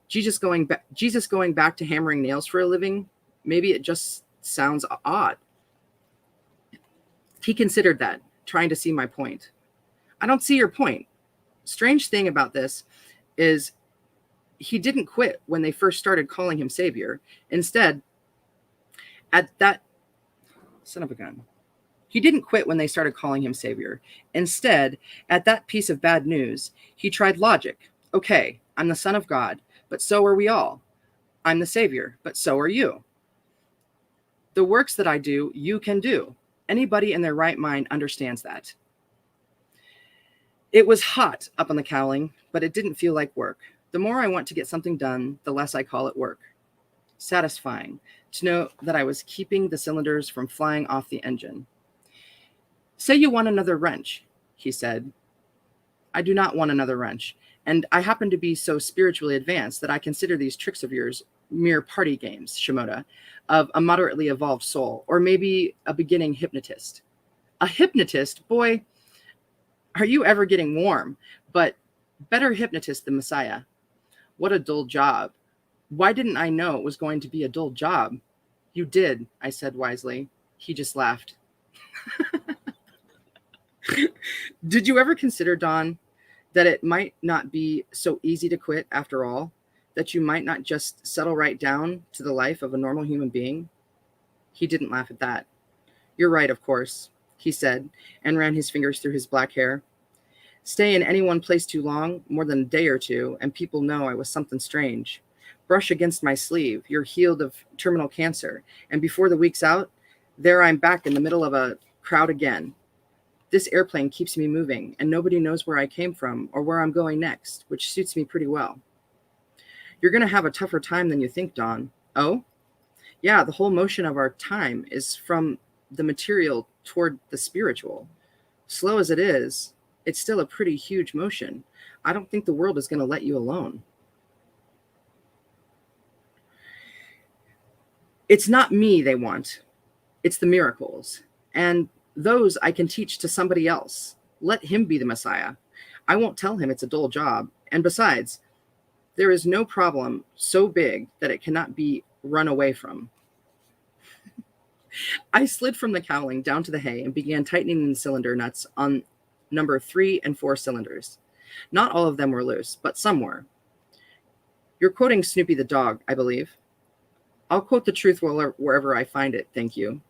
Jesus going back to hammering nails for a living, maybe it just sounds odd. He considered that, trying to see my point. I don't see your point. Strange thing about this is he didn't quit when they first started calling him Savior. Instead, He didn't quit when they started calling him Savior. Instead, at that piece of bad news, he tried logic. Okay, I'm the Son of God, but so are we all. I'm the Savior, but so are you. The works that I do, you can do. Anybody in their right mind understands that. It was hot up on the cowling, but it didn't feel like work. The more I want to get something done, the less I call it work. Satisfying to know that I was keeping the cylinders from flying off the engine. Say you want another wrench, he said. I do not want another wrench, and I happen to be so spiritually advanced that I consider these tricks of yours mere party games, Shimoda, of a moderately evolved soul, or maybe a beginning hypnotist. A hypnotist? Boy, are you ever getting warm? But better hypnotist than Messiah. What a dull job. Why didn't I know it was going to be a dull job? You did, I said wisely. He just laughed. Did you ever consider, Don, that it might not be so easy to quit after all? That you might not just settle right down to the life of a normal human being? He didn't laugh at that. You're right, of course, he said, and ran his fingers through his black hair. Stay in any one place too long, more than a day or two, and people know I was something strange. Brush against my sleeve, you're healed of terminal cancer, and before the week's out, there I'm back in the middle of a crowd again. This airplane keeps me moving, and nobody knows where I came from or where I'm going next, which suits me pretty well. You're going to have a tougher time than you think, Dawn. Oh? Yeah, the whole motion of our time is from the material toward the spiritual. Slow as it is, it's still a pretty huge motion. I don't think the world is going to let you alone. It's not me they want. It's the miracles. And those I can teach to somebody else. Let him be the Messiah. I won't tell him it's a dull job. And besides, there is no problem so big that it cannot be run away from. I slid from the cowling down to the hay and began tightening the cylinder nuts on number 3 and 4 cylinders. Not all of them were loose, but some were. You're quoting Snoopy the dog, I believe. I'll quote the truth wherever I find it, thank you.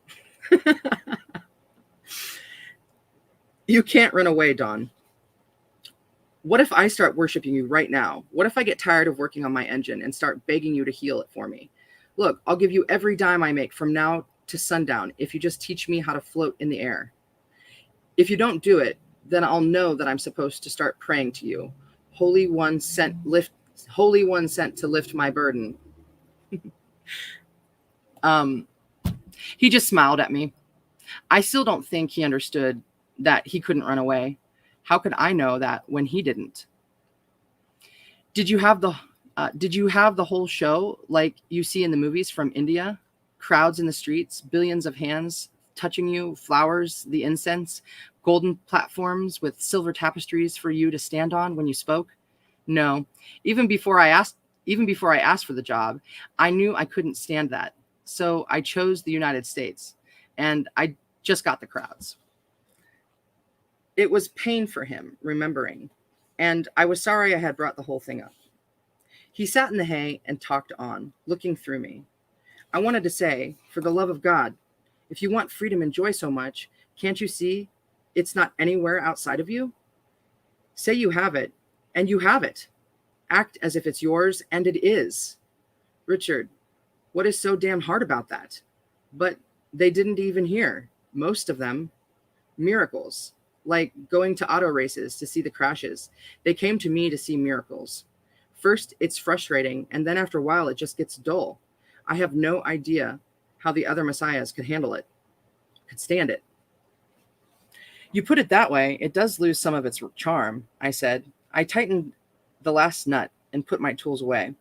You can't run away, Dawn. What if I start worshiping you right now? What if I get tired of working on my engine and start begging you to heal it for me? Look, I'll give you every dime I make from now to sundown if you just teach me how to float in the air. If you don't do it, then I'll know that I'm supposed to start praying to you. Holy One sent to lift my burden. He just smiled at me. I still don't think he understood that he couldn't run away. How could I know that when he didn't? Did you have the whole show like you see in the movies from India? Crowds in the streets, billions of hands touching you, flowers, the incense, golden platforms with silver tapestries for you to stand on when you spoke? No. Even before I asked for the job, I knew I couldn't stand that. So I chose the United States, and I just got the crowds. It was pain for him, remembering, and I was sorry I had brought the whole thing up. He sat in the hay and talked on, looking through me. I wanted to say, for the love of God, if you want freedom and joy so much, can't you see it's not anywhere outside of you? Say you have it, and you have it. Act as if it's yours, and it is. Richard, what is so damn hard about that? But they didn't even hear, most of them, miracles, like going to auto races to see the crashes. They came to me to see miracles. First, it's frustrating, and then after a while, it just gets dull. I have no idea how the other messiahs could handle it, could stand it. You put it that way, it does lose some of its charm, I said. I tightened the last nut and put my tools away.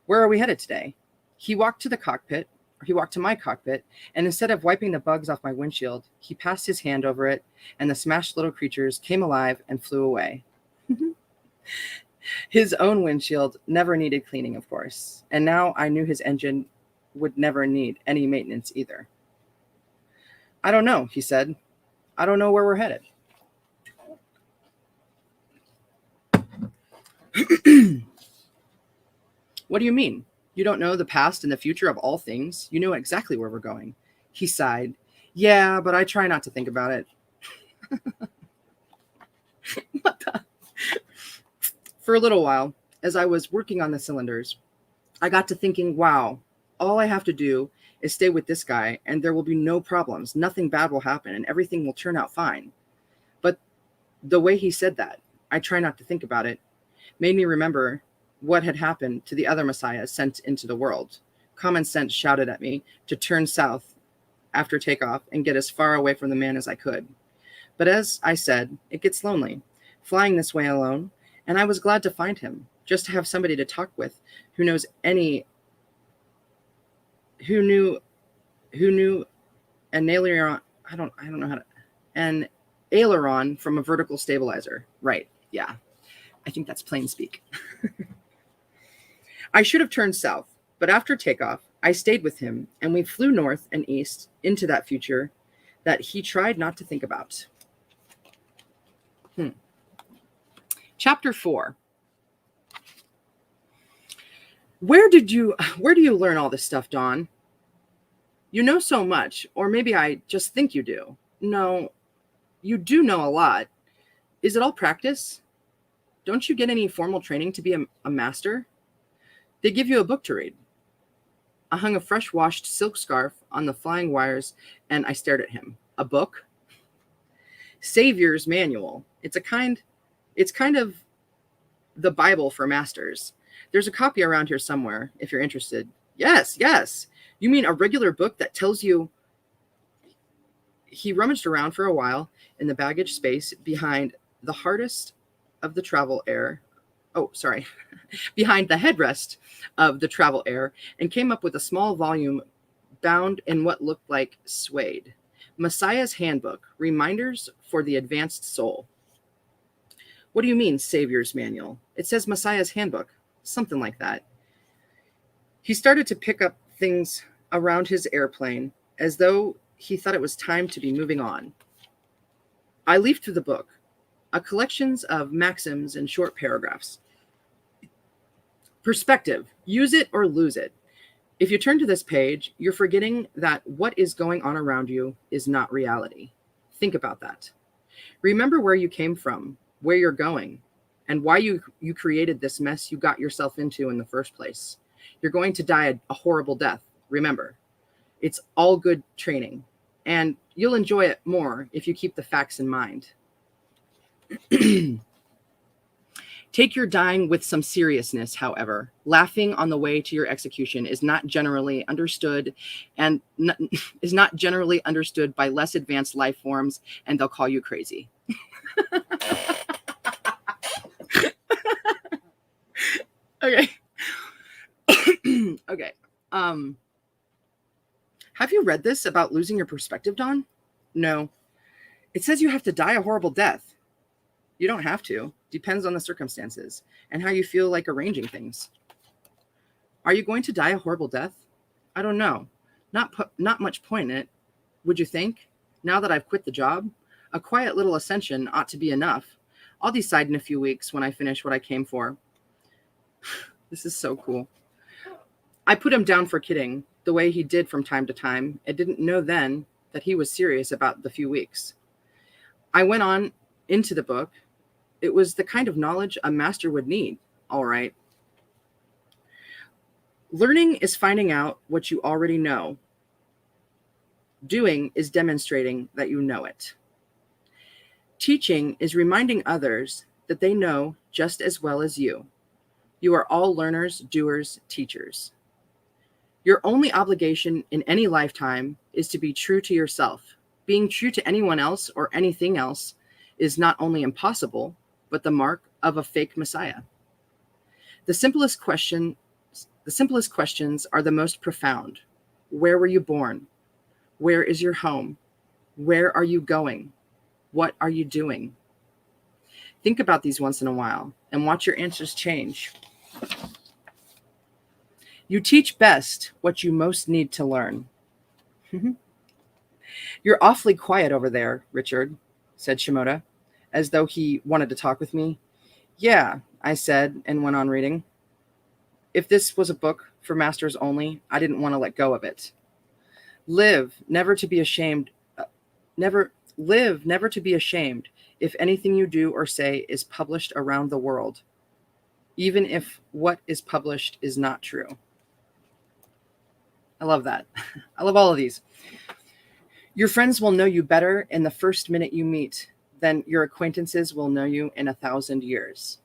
Where are we headed today? He walked to my cockpit, and instead of wiping the bugs off my windshield, he passed his hand over it, and the smashed little creatures came alive and flew away. His own windshield never needed cleaning, of course, and now I knew his engine would never need any maintenance either. I don't know, he said. I don't know where we're headed. What do you mean? You don't know the past and the future of all things. You know exactly where we're going. He sighed. Yeah, but I try not to think about it. What the? For a little while, as I was working on the cylinders, I got to thinking, wow, all I have to do is stay with this guy and there will be no problems. Nothing bad will happen and everything will turn out fine. But the way he said that, I try not to think about it, made me remember what had happened to the other messiahs sent into the world. Common sense shouted at me to turn south after takeoff and get as far away from the man as I could. But as I said, it gets lonely, flying this way alone, and I was glad to find him, just to have somebody to talk with who knew an aileron. I don't know how to, an aileron from a vertical stabilizer. Right. Yeah. I think that's plain speak. I should have turned south, but after takeoff, I stayed with him and we flew north and east into that future that he tried not to think about. Chapter 4. Where do you learn all this stuff, Dawn? You know so much, or maybe I just think you do. No, you do know a lot. Is it all practice? Don't you get any formal training to be a master? They give you a book to read. I hung a fresh washed silk scarf on the flying wires and I stared at him. A book? Savior's Manual. It's kind of the Bible for masters. There's a copy around here somewhere if you're interested. Yes, yes. You mean a regular book that tells you. He rummaged around for a while in the baggage space behind the hardest of the travel air. Oh, sorry. Behind the headrest of the travel air and came up with a small volume bound in what looked like suede. Messiah's Handbook, Reminders for the Advanced Soul. What do you mean, Savior's Manual? It says Messiah's Handbook. Something like that. He started to pick up things around his airplane as though he thought it was time to be moving on. I leafed through the book, a collection of maxims and short paragraphs. Perspective, use it or lose it. If you turn to this page, you're forgetting that what is going on around you is not reality. Think about that. Remember where you came from, where you're going, and why you created this mess you got yourself into in the first place. You're going to die a horrible death. Remember, it's all good training, and you'll enjoy it more if you keep the facts in mind. Take your dying with some seriousness, however. Laughing on the way to your execution is not generally understood is not generally understood by less advanced life forms, and they'll call you crazy. Okay. Okay. Have you read this about losing your perspective, Don? No. It says you have to die a horrible death. You don't have to. Depends on the circumstances and how you feel like arranging things. Are you going to die a horrible death? I don't know. Not much point in it. Would you think? Now that I've quit the job, a quiet little ascension ought to be enough. I'll decide in a few weeks when I finish what I came for. This is so cool. I put him down for kidding, the way he did from time to time. I didn't know then that he was serious about the few weeks. I went on into the book. It was the kind of knowledge a master would need, all right. Learning is finding out what you already know. Doing is demonstrating that you know it. Teaching is reminding others that they know just as well as you. You are all learners, doers, teachers. Your only obligation in any lifetime is to be true to yourself. Being true to anyone else or anything else is not only impossible, but the mark of a fake messiah. The simplest questions are the most profound. Where were you born? Where is your home? Where are you going? What are you doing? Think about these once in a while and watch your answers change. You teach best what you most need to learn. You're awfully quiet over there, Richard, said Shimoda, as though he wanted to talk with me. Yeah, I said, and went on reading. If this was a book for masters only, I didn't want to let go of it. Live, never to be ashamed. Never to be ashamed if anything you do or say is published around the world, even if what is published is not true. I love that. I love all of these. Your friends will know you better in the first minute you meet than your acquaintances will know you in 1,000 years.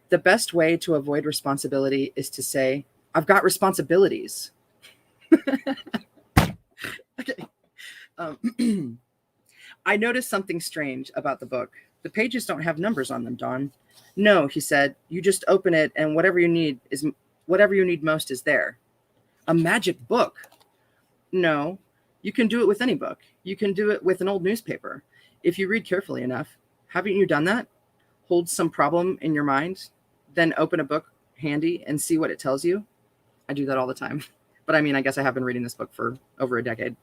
The best way to avoid responsibility is to say, I've got responsibilities. Okay. I noticed something strange about the book. The pages don't have numbers on them, Don. No, he said. You just open it and whatever you need most is there. A magic book. No, you can do it with any book. You can do it with an old newspaper. If you read carefully enough. Haven't you done that? Hold some problem in your mind, then open a book handy and see what it tells you. I do that all the time. But I mean, I guess I have been reading this book for over a decade.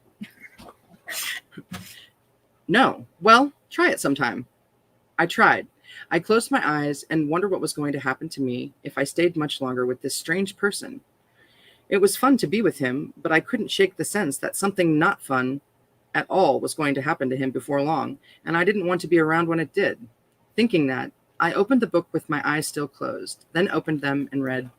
No. Well, try it sometime. I tried. I closed my eyes and wondered what was going to happen to me if I stayed much longer with this strange person. It was fun to be with him, but I couldn't shake the sense that something not fun at all was going to happen to him before long, and I didn't want to be around when it did. Thinking that, I opened the book with my eyes still closed, then opened them and read,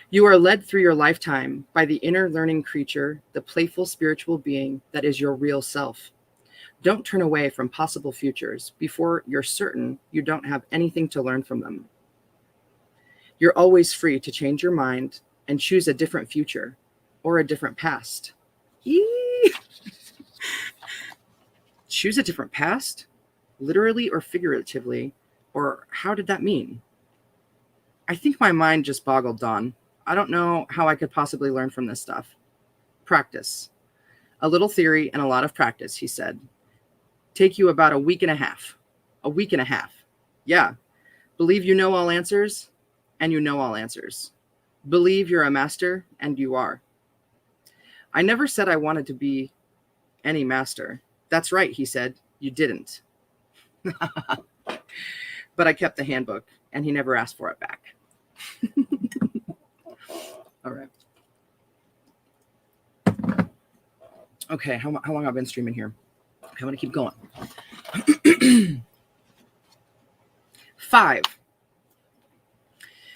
"You are led through your lifetime by the inner learning creature, the playful spiritual being that is your real self. Don't turn away from possible futures before you're certain you don't have anything to learn from them. You're always free to change your mind and choose a different future or a different past." Eee! Choose a different past? Literally or figuratively? Or how did that mean? I think my mind just boggled, Dawn. I don't know how I could possibly learn from this stuff. Practice. A little theory and a lot of practice, he said. Take you about a week and a half. A week and a half. Yeah. Believe you know all answers, and you know all answers. Believe you're a master, and you are. I never said I wanted to be any master. That's right, he said. You didn't. But I kept the handbook, and he never asked for it back. All right. Okay, how long have I been streaming here? Okay, I'm going to keep going. 5.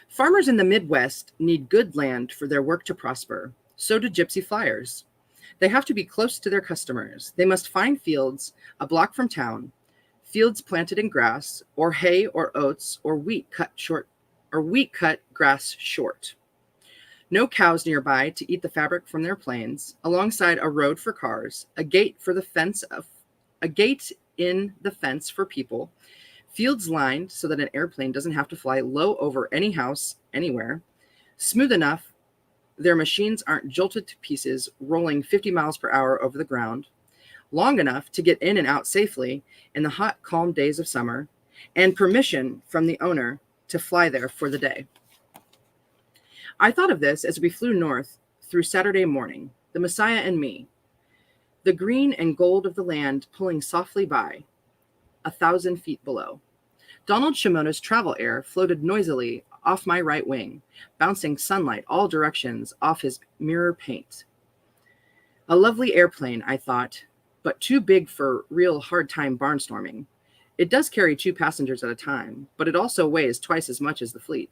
Farmers in the Midwest need good land for their work to prosper. So do gypsy flyers. They have to be close to their customers. They must find fields a block from town, fields planted in grass, or hay or oats, or wheat cut grass short. No cows nearby to eat the fabric from their plains, alongside a road for cars, a gate in the fence for people, fields lined so that an airplane doesn't have to fly low over any house anywhere, smooth enough their machines aren't jolted to pieces, rolling 50 miles per hour over the ground, long enough to get in and out safely in the hot, calm days of summer, and permission from the owner to fly there for the day. I thought of this as we flew north through Saturday morning, the Messiah and me, the green and gold of the land pulling softly by, 1,000 feet below. Donald Shimoda's travel air floated noisily off my right wing, bouncing sunlight all directions off his mirror paint. A lovely airplane, I thought, but too big for real hard-time barnstorming. It does carry 2 passengers at a time, but it also weighs twice as much as the fleet,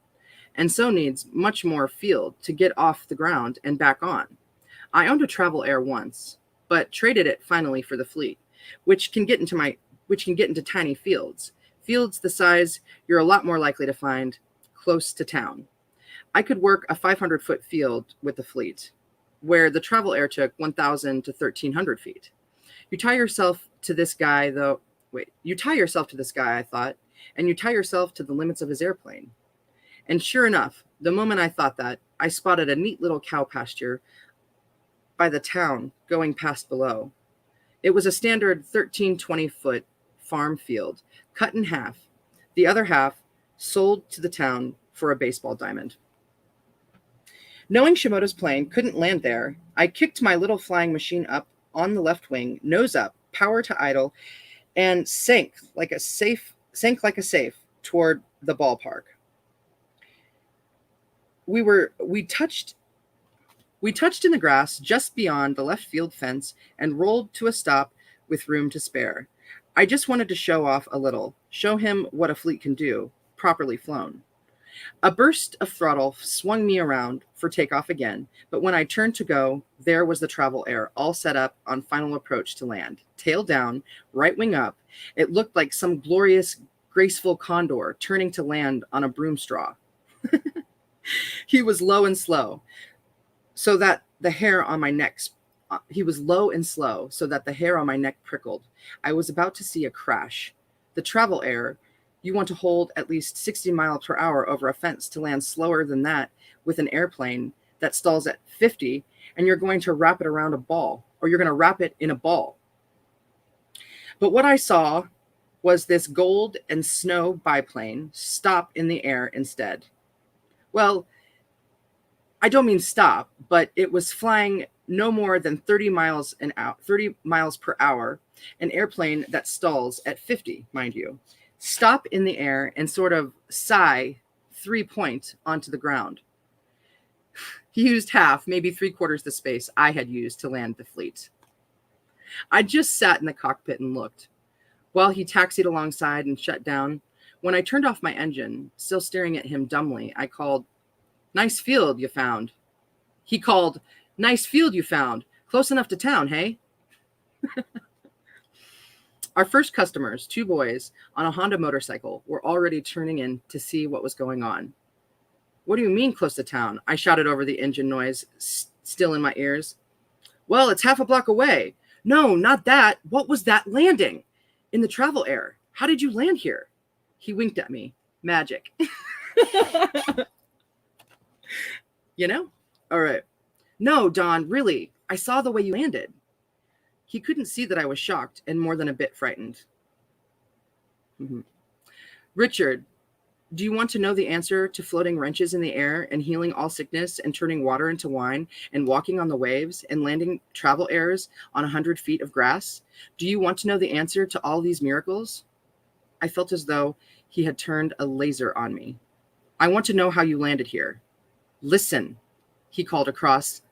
and so needs much more field to get off the ground and back on. I owned a Travel Air once, but traded it finally for the fleet, which can get into tiny fields the size you're a lot more likely to find close to town. I could work a 500-foot field with the fleet, where the Travel Air took 1,000 to 1,300 feet. You tie yourself to this guy, I thought, and you tie yourself to the limits of his airplane. And sure enough, the moment I thought that, I spotted a neat little cow pasture by the town going past below. It was a standard 13-20-foot farm field, cut in half, the other half sold to the town for a baseball diamond. Knowing Shimoda's plane couldn't land there, I kicked my little flying machine up on the left wing, nose up, power to idle, and sank like a safe toward the ballpark. We touched in the grass just beyond the left field fence and rolled to a stop with room to spare. I just wanted to show off a little, show him what a fleet can do, properly flown. A burst of throttle swung me around for takeoff again, but when I turned to go, there was the Travel Air all set up on final approach to land. Tail down, right wing up, it looked like some glorious, graceful condor turning to land on a broom straw. He was low and slow, so that the hair on my neck prickled. I was about to see a crash. The Travel Air, you want to hold at least 60 miles per hour over a fence to land slower than that with an airplane that stalls at 50, and you're going to wrap it around a ball, or you're going to wrap it in a ball. But what I saw was this gold and snow biplane stop in the air instead. Well, I don't mean stop, but it was flying no more than 30 miles per hour, an airplane that stalls at 50, mind you. Stop in the air and sort of sigh 3-point onto the ground. He used half, maybe 3/4 the space I had used to land the fleet. I just sat in the cockpit and looked, while he taxied alongside and shut down. When I turned off my engine, still staring at him dumbly, I called, "Nice field you found." He called, "Nice field you found. Close enough to town, hey?" Our first customers, 2 boys on a Honda motorcycle, were already turning in to see what was going on. "What do you mean close to town?" I shouted over the engine noise still in my ears. "Well, it's half a block away." "No, not that. What was that landing? In the travel air. How did you land here?" He winked at me. Magic. You know? All right. "No, Don, really. I saw the way you landed." He couldn't see that I was shocked and more than a bit frightened. "Richard, do you want to know the answer to floating wrenches in the air and healing all sickness and turning water into wine and walking on the waves and landing travel airs on 100 feet of grass? Do you want to know the answer to all these miracles?" I felt as though he had turned a laser on me. "I want to know how you landed here." "Listen," he called across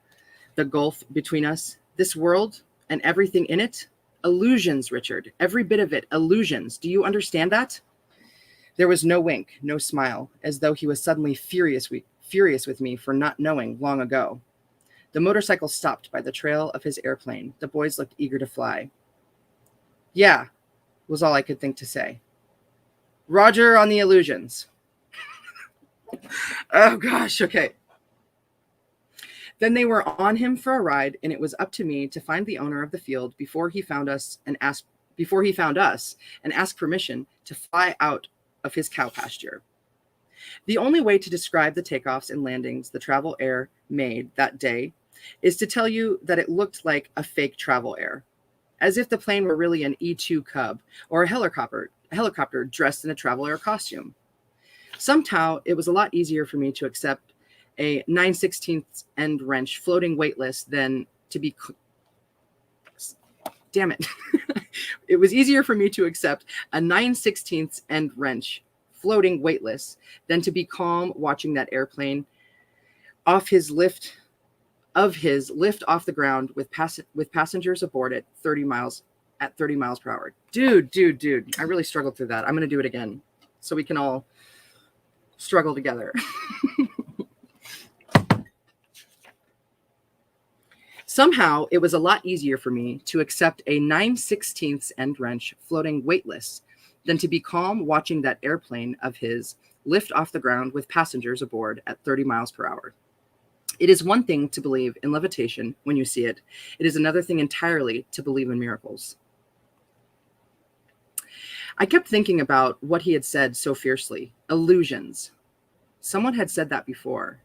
the gulf between us. "This world and everything in it, illusions, Richard. Every bit of it, illusions. Do you understand that?" There was no wink, no smile, as though he was suddenly furious with me for not knowing long ago. The motorcycle stopped by the trail of his airplane. The boys looked eager to fly. "Yeah," was all I could think to say. "Roger on the illusions." Oh gosh, okay. Then they were on him for a ride, and it was up to me to find the owner of the field before he found us and ask permission to fly out of his cow pasture. The only way to describe the takeoffs and landings the travel air made that day is to tell you that it looked like a fake travel air, as if the plane were really an E-2 Cub or a helicopter dressed in a travel air costume. Somehow, it was a lot easier for me to accept a 9/16 end wrench floating weightless than to be... Damn it. It was easier for me to accept a 9/16 end wrench floating weightless than to be calm watching that airplane lift off the ground with passengers aboard at 30 miles per hour. Dude, I really struggled through that. I'm going to do it again so we can all struggle together. Somehow, it was a lot easier for me to accept a 9/16 end wrench floating weightless than to be calm watching that airplane of his lift off the ground with passengers aboard at 30 miles per hour. It is one thing to believe in levitation when you see it. It is another thing entirely to believe in miracles. I kept thinking about what he had said so fiercely. Illusions. Someone had said that before.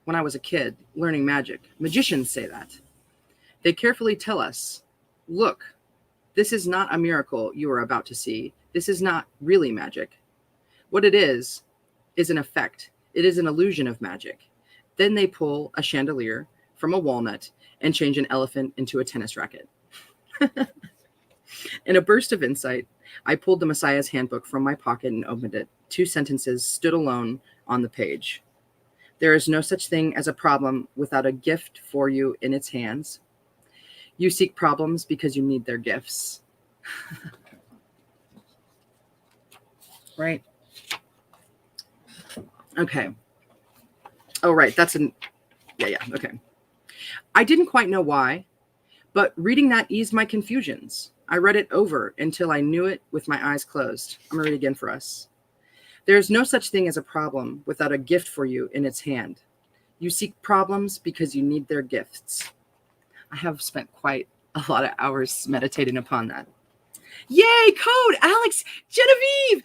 When I was a kid, learning magic. Magicians say that. They carefully tell us, "Look, this is not a miracle you are about to see. This is not really magic. What it is an effect. It is an illusion of magic." Then they pull a chandelier from a walnut and change an elephant into a tennis racket. In a burst of insight, I pulled the Messiah's handbook from my pocket and opened it. 2 sentences stood alone on the page. "There is no such thing as a problem without a gift for you in its hands. You seek problems because you need their gifts." Right? Okay. Oh, right. Yeah. Okay. I didn't quite know why, but reading that eased my confusions. I read it over until I knew it with my eyes closed. I'm going to read it again for us. "There is no such thing as a problem without a gift for you in its hand. You seek problems because you need their gifts." I have spent quite a lot of hours meditating upon that. Yay, code! Alex, Genevieve,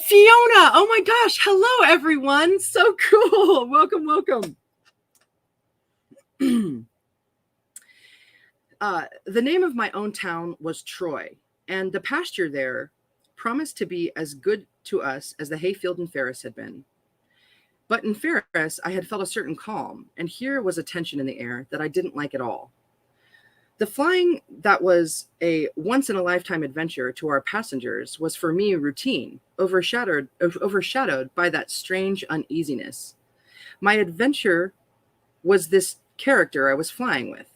Fiona. Oh my gosh. Hello, everyone. So cool. Welcome. The name of my own town was Troy, and the pasture there promised to be as good to us as the hayfield in Ferris had been. But in Ferris, I had felt a certain calm, and here was a tension in the air that I didn't like at all. The flying that was a once-in-a-lifetime adventure to our passengers was for me routine, overshadowed by that strange uneasiness. My adventure was this character I was flying with.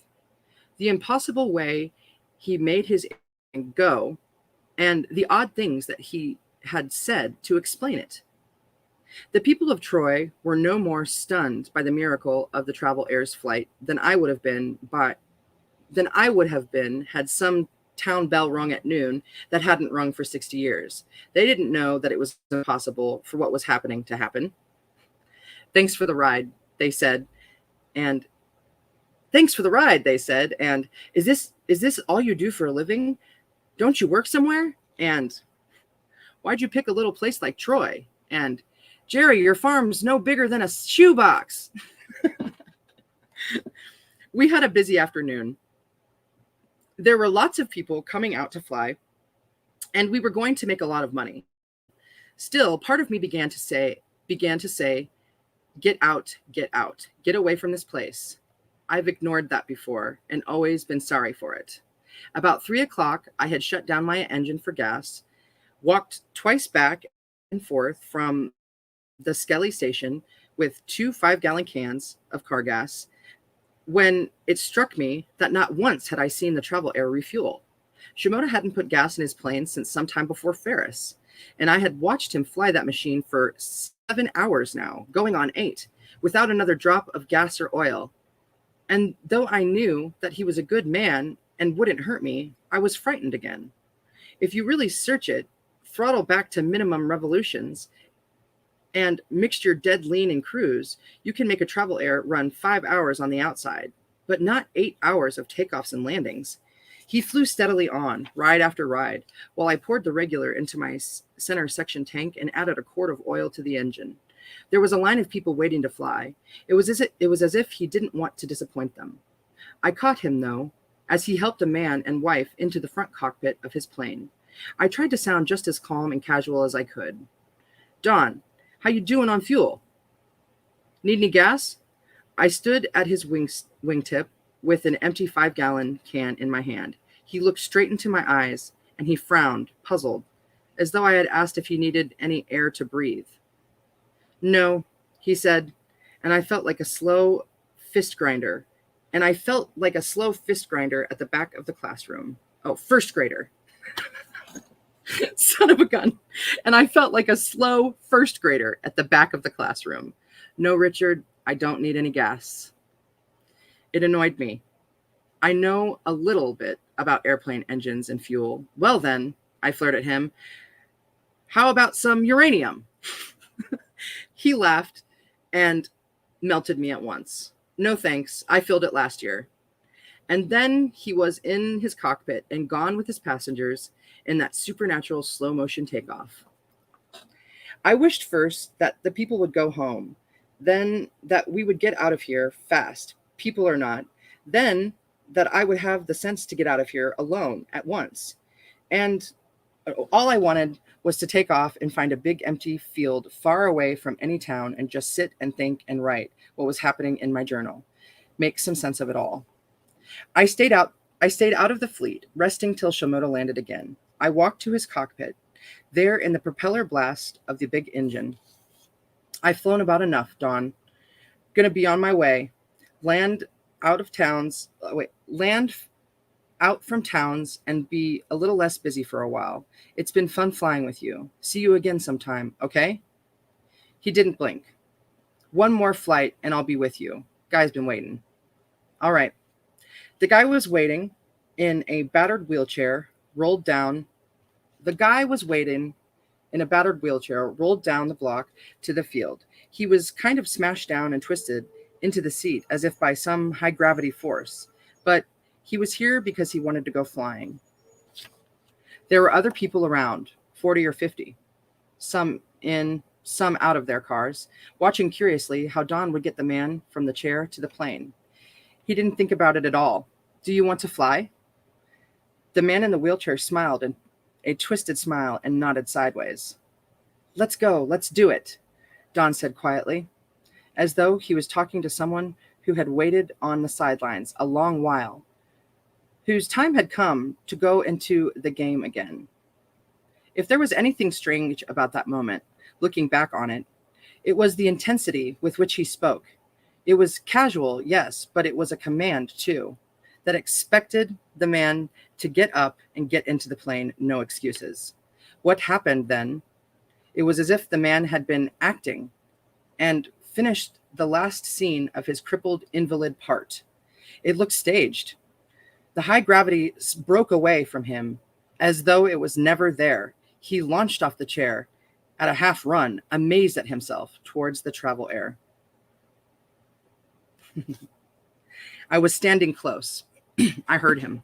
The impossible way he made his go, and the odd things that he had said to explain it. The people of Troy were no more stunned by the miracle of the travel air's flight than I would have been had some town bell rung at noon that hadn't rung for 60 years. They didn't know that it was impossible for what was happening to happen. Thanks for the ride, they said, and thanks for the ride, they said, and is this all you do for a living? Don't you work somewhere? And why'd you pick a little place like Troy? And Jerry, your farm's no bigger than a shoebox. We had a busy afternoon. There were lots of people coming out to fly, and we were going to make a lot of money. Still, part of me began to say, get out, get away from this place. I've ignored that before and always been sorry for it. About 3 o'clock, I had shut down my engine for gas, walked twice back and forth from the Skelly station with 2 5-gallon cans of car gas, when it struck me that not once had I seen the travel air refuel. Shimoda hadn't put gas in his plane since sometime before Ferris, and I had watched him fly that machine for 7 hours now, going on 8, without another drop of gas or oil. And though I knew that he was a good man and wouldn't hurt me, I was frightened again. If you really search it, throttle back to minimum revolutions, and mixed your dead lean and cruise, you can make a travel air run 5 hours on the outside, but not 8 hours of takeoffs and landings. He flew steadily on, ride after ride, while I poured the regular into my center section tank and added a quart of oil to the engine. There was a line of people waiting to fly. It was as if he didn't want to disappoint them. I caught him, though, as he helped a man and wife into the front cockpit of his plane. I tried to sound just as calm and casual as I could. Don, how you doing on fuel? Need any gas? I stood at his wingtip with an empty 5-gallon can in my hand. He looked straight into my eyes, and he frowned, puzzled, as though I had asked if he needed any air to breathe. No, he said, and I felt like a slow fist grinder. At the back of the classroom. Oh, first grader. Son of a gun. And I felt like a slow first grader at the back of the classroom. No, Richard, I don't need any gas. It annoyed me. I know a little bit about airplane engines and fuel. Well then, I flared at him, how about some uranium? He laughed and melted me at once. No thanks, I filled it last year. And then he was in his cockpit and gone with his passengers in that supernatural slow motion takeoff. I wished first that the people would go home, then that we would get out of here fast, people or not, then that I would have the sense to get out of here alone at once. And all I wanted was to take off and find a big empty field far away from any town and just sit and think and write what was happening in my journal, make some sense of it all. I stayed out of the fleet, resting till Shimoda landed again. I walked to his cockpit. There in the propeller blast of the big engine. I've flown about enough, Dawn. Gonna be on my way. Land out from towns and be a little less busy for a while. It's been fun flying with you. See you again sometime, okay? He didn't blink. One more flight and I'll be with you. Guy's been waiting. All right. The guy was waiting in a battered wheelchair, rolled down the block to the field. He was kind of smashed down and twisted into the seat as if by some high gravity force, but he was here because he wanted to go flying. There were other people around, 40 or 50, some in, some out of their cars, watching curiously how Don would get the man from the chair to the plane. He didn't think about it at all. Do you want to fly? The man in the wheelchair smiled, and a twisted smile, and nodded sideways. Let's go, let's do it, Don said quietly, as though he was talking to someone who had waited on the sidelines a long while, whose time had come to go into the game again. If there was anything strange about that moment, looking back on it, it was the intensity with which he spoke. It was casual, yes, but it was a command too, that expected the man to get up and get into the plane, no excuses. What happened then? It was as if the man had been acting and finished the last scene of his crippled invalid part. It looked staged. The high gravity broke away from him as though it was never there. He launched off the chair at a half run, amazed at himself, towards the travel air. I was standing close. I heard him.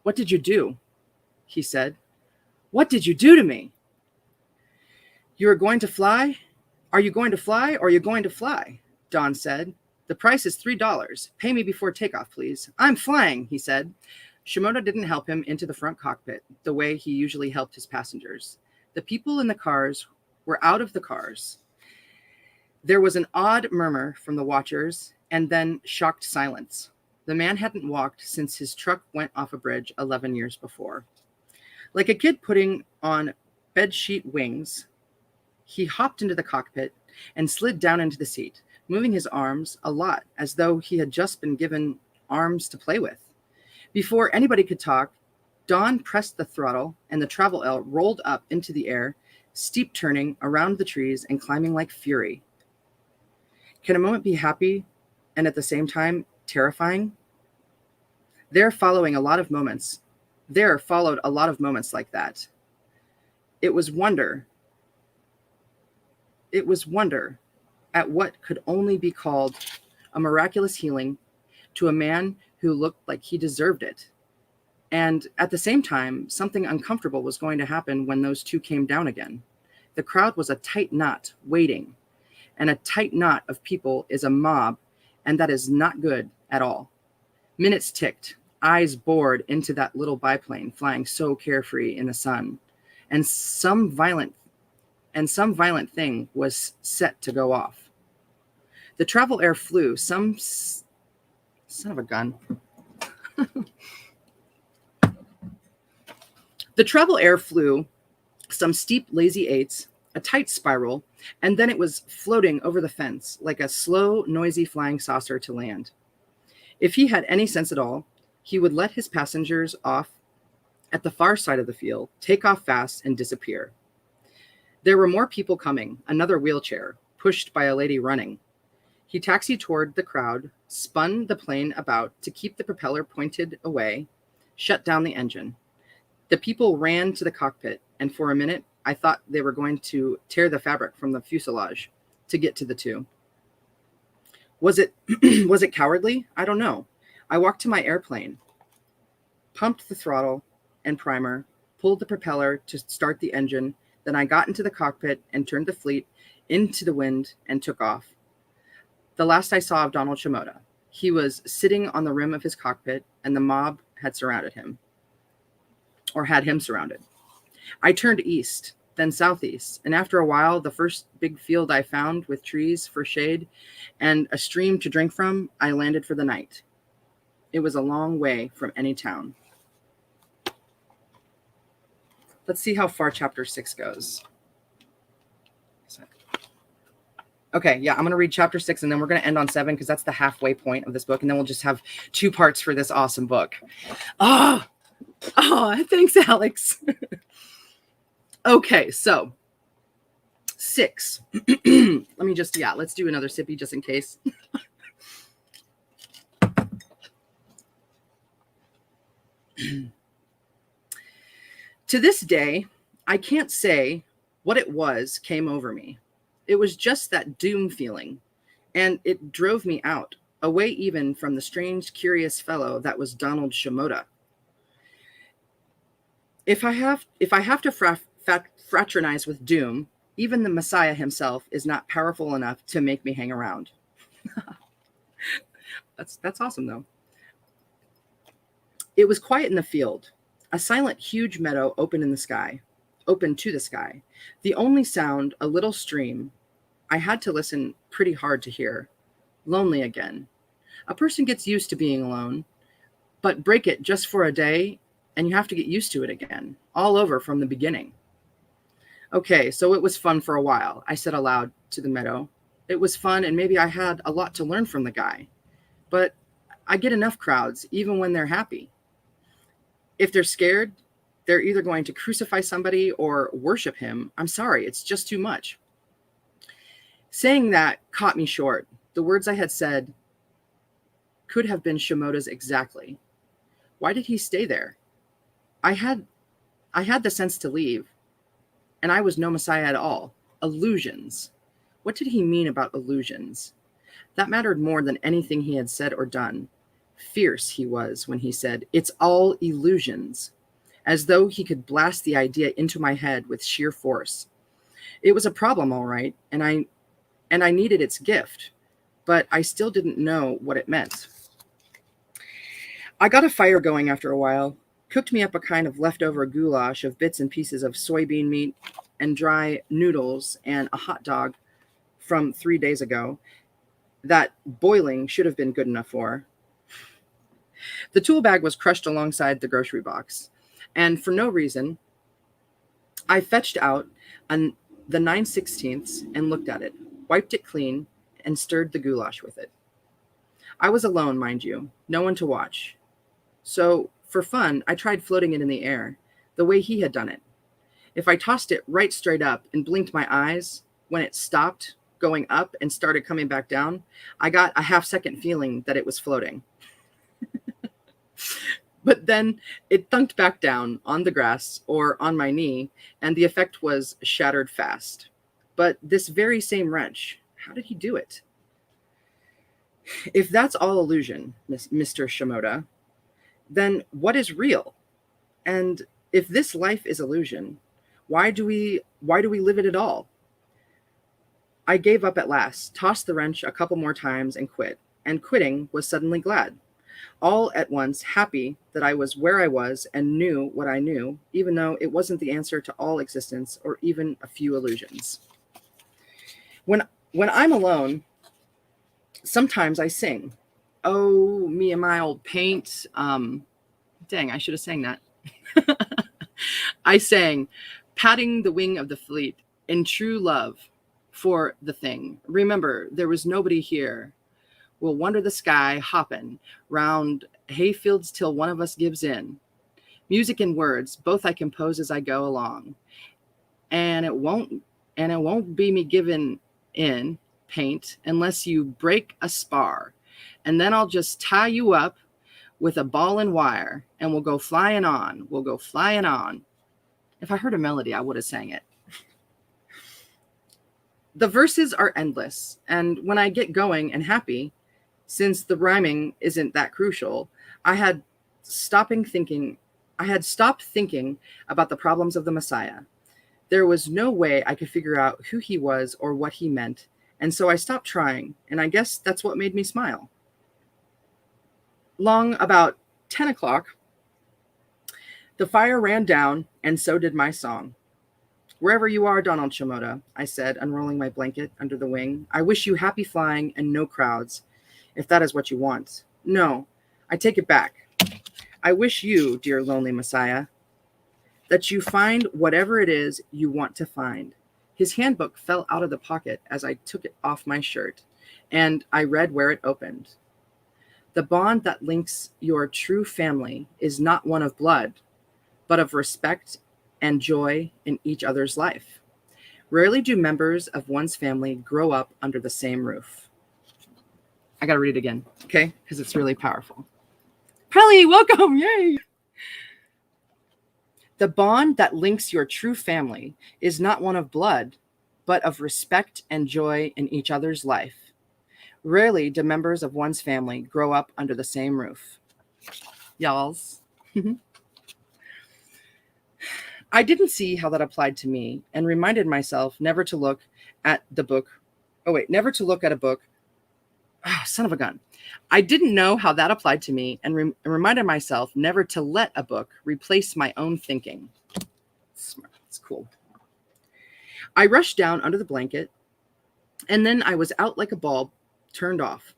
"What did you do?" he said. "What did you do to me?" "You are going to fly? Are you going to fly or are you going to fly?" Don said. "The price is $3. Pay me before takeoff, please." "I'm flying," he said. Shimoda didn't help him into the front cockpit the way he usually helped his passengers. The people in the cars were out of the cars. There was an odd murmur from the watchers and then shocked silence. The man hadn't walked since his truck went off a bridge 11 years before. Like a kid putting on bedsheet wings, he hopped into the cockpit and slid down into the seat, moving his arms a lot as though he had just been given arms to play with. Before anybody could talk, Don pressed the throttle and the travel L rolled up into the air, steep turning around the trees and climbing like fury. Can a moment be happy and at the same time terrifying? There followed a lot of moments like that. It was wonder at what could only be called a miraculous healing to a man who looked like he deserved it. And at the same time, something uncomfortable was going to happen when those two came down again. The crowd was a tight knot waiting, and a tight knot of people is a mob, and that is not good at all. Minutes ticked, eyes bored into that little biplane flying so carefree in the sun, and some violent thing was set to go off. The travel air flew son of a gun. The travel air flew some steep lazy eights, a tight spiral, and then it was floating over the fence like a slow, noisy flying saucer to land. If he had any sense at all, he would let his passengers off at the far side of the field, take off fast, and disappear. There were more people coming, another wheelchair, pushed by a lady running. He taxied toward the crowd, spun the plane about to keep the propeller pointed away, shut down the engine. The people ran to the cockpit, and for a minute, I thought they were going to tear the fabric from the fuselage to get to the two. Was it cowardly? I don't know. I walked to my airplane, pumped the throttle and primer, pulled the propeller to start the engine. Then I got into the cockpit and turned the fleet into the wind and took off. The last I saw of Donald Shimoda, he was sitting on the rim of his cockpit, and the mob had surrounded him, or had him surrounded. I turned east, then southeast, and after a while, the first big field I found with trees for shade and a stream to drink from, I landed for the night. It was a long way from any town. Let's see how far chapter 6 goes. Okay, yeah, I'm going to read chapter 6, and then we're going to end on 7 because that's the halfway point of this book, and then we'll just have 2 parts for this awesome book. Oh, thanks, Alex. Okay, so 6. Let's do another sippy just in case. To this day, I can't say what it was came over me. It was just that doom feeling, and it drove me out, away even from the strange, curious fellow that was Donald Shimoda. If I have to fraternize with doom, even the Messiah himself is not powerful enough to make me hang around. That's awesome, though. It was quiet in the field. A silent, huge meadow open to the sky. The only sound, a little stream. I had to listen pretty hard to hear. Lonely again. A person gets used to being alone, but break it just for a day, and you have to get used to it again, all over from the beginning. Okay, so it was fun for a while, I said aloud to the meadow. It was fun, and maybe I had a lot to learn from the guy. But I get enough crowds, even when they're happy. If they're scared, they're either going to crucify somebody or worship him. I'm sorry, it's just too much. Saying that caught me short. The words I had said could have been Shimoda's exactly. Why did he stay there? I had the sense to leave, and I was no Messiah at all. Illusions. What did he mean about illusions? That mattered more than anything he had said or done. Fierce he was when he said, "It's all illusions," as though he could blast the idea into my head with sheer force. It was a problem, all right, and I needed its gift, but I still didn't know what it meant. I got a fire going after a while, cooked me up a kind of leftover goulash of bits and pieces of soybean meat and dry noodles and a hot dog from 3 days ago that boiling should have been good enough for. The tool bag was crushed alongside the grocery box, and for no reason, I fetched out the 9/16 and looked at it, wiped it clean, and stirred the goulash with it. I was alone, mind you, no one to watch. So, for fun, I tried floating it in the air, the way he had done it. If I tossed it right straight up and blinked my eyes, when it stopped going up and started coming back down, I got a half-second feeling that it was floating. But then it thunked back down on the grass or on my knee, and the effect was shattered fast. But this very same wrench, how did he do it? If that's all illusion, Mr. Shimoda, then what is real? And if this life is illusion, why do we live it at all? I gave up at last, tossed the wrench a couple more times and quit. And quitting was suddenly glad. All at once happy that I was where I was and knew what I knew, even though it wasn't the answer to all existence or even a few illusions. When I'm alone, sometimes I sing. Oh, me and my old paint. Dang, I should have sang that. I sang, patting the wing of the fleet in true love for the thing. Remember, there was nobody here. We'll wander the sky, hoppin' round hayfields till one of us gives in. Music and words, both I compose as I go along. And it won't be me giving in, paint, unless you break a spar. And then I'll just tie you up with a ball and wire, and we'll go flying on. We'll go flying on. If I heard a melody, I would have sang it. The verses are endless, and when I get going and happy, since the rhyming isn't that crucial, I had stopped thinking about the problems of the Messiah. There was no way I could figure out who he was or what he meant, and so I stopped trying, and I guess that's what made me smile. Long about 10 o'clock, the fire ran down, and so did my song. Wherever you are, Donald Shimoda, I said, unrolling my blanket under the wing, I wish you happy flying and no crowds, if that is what you want. No, I take it back. I wish you, dear lonely Messiah, that you find whatever it is you want to find. His handbook fell out of the pocket as I took it off my shirt, and I read where it opened. The bond that links your true family is not one of blood, but of respect and joy in each other's life. Rarely do members of one's family grow up under the same roof. I got to read it again, okay? Because it's really powerful. Pelly, welcome, yay! The bond that links your true family is not one of blood, but of respect and joy in each other's life. Rarely do members of one's family grow up under the same roof. Y'alls. I didn't see how that applied to me and reminded myself never to look at a book. Oh, son of a gun. I didn't know how that applied to me and reminded myself never to let a book replace my own thinking. Smart. It's cool. I rushed down under the blanket, and then I was out like a bulb turned off,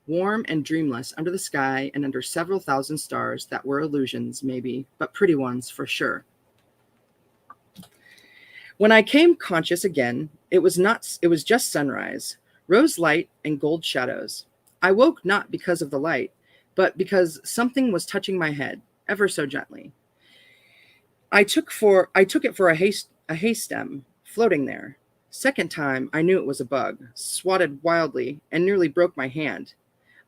warm and dreamless under the sky and under several thousand stars that were illusions, maybe, but pretty ones for sure. When I came conscious again, it was just sunrise, Rose light and gold shadows. I woke not because of the light, but because something was touching my head, ever so gently. I took it for a hay stem floating there. Second time I knew it was a bug, swatted wildly, and nearly broke my hand.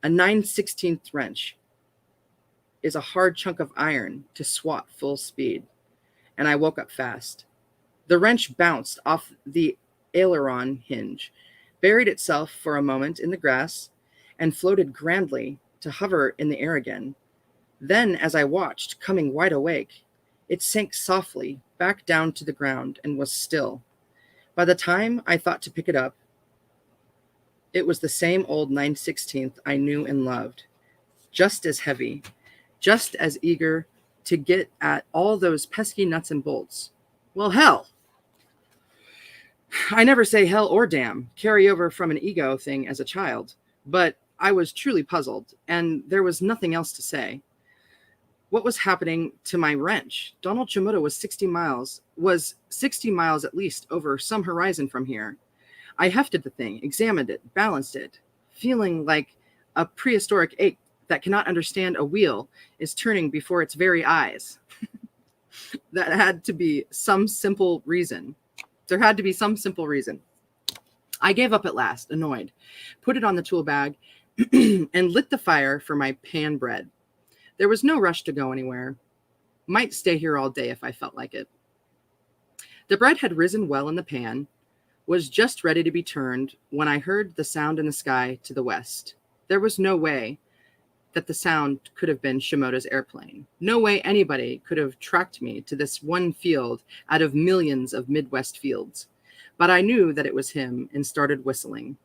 A 9/16 wrench is a hard chunk of iron to swat full speed, and I woke up fast. The wrench bounced off the aileron hinge, buried itself for a moment in the grass, and floated grandly to hover in the air again. Then, as I watched, coming wide awake, it sank softly back down to the ground and was still. By the time I thought to pick it up, it was the same old 9/16 I knew and loved, just as heavy, just as eager to get at all those pesky nuts and bolts. Well, hell. I never say hell or damn, carry over from an ego thing as a child, but I was truly puzzled, and there was nothing else to say. What was happening to my wrench? Donald Chimoto was 60 miles at least over some horizon from here. I hefted the thing, examined it, balanced it, feeling like a prehistoric ape that cannot understand a wheel is turning before its very eyes. That had to be some simple reason. There had to be some simple reason. I gave up at last, annoyed, put it on the tool bag, and lit the fire for my pan bread. There was no rush to go anywhere. Might stay here all day if I felt like it. The bread had risen well in the pan, was just ready to be turned when I heard the sound in the sky to the west. There was no way that the sound could have been Shimoda's airplane. No way anybody could have tracked me to this one field out of millions of Midwest fields. But I knew that it was him and started whistling,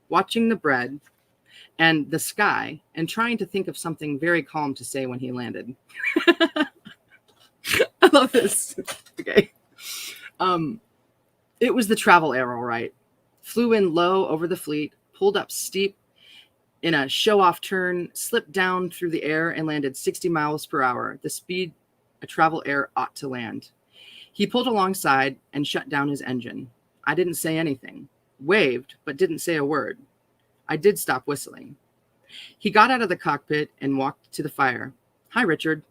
watching the bread and the sky and trying to think of something very calm to say when he landed. I love this. Okay. It was the travel air, all right. Flew in low over the fleet, pulled up steep in a show-off turn, slipped down through the air and landed 60 miles per hour, the speed a travel air ought to land. He pulled alongside and shut down his engine. I didn't say anything, waved, but didn't say a word. I did stop whistling. He got out of the cockpit and walked to the fire. Hi, Richard.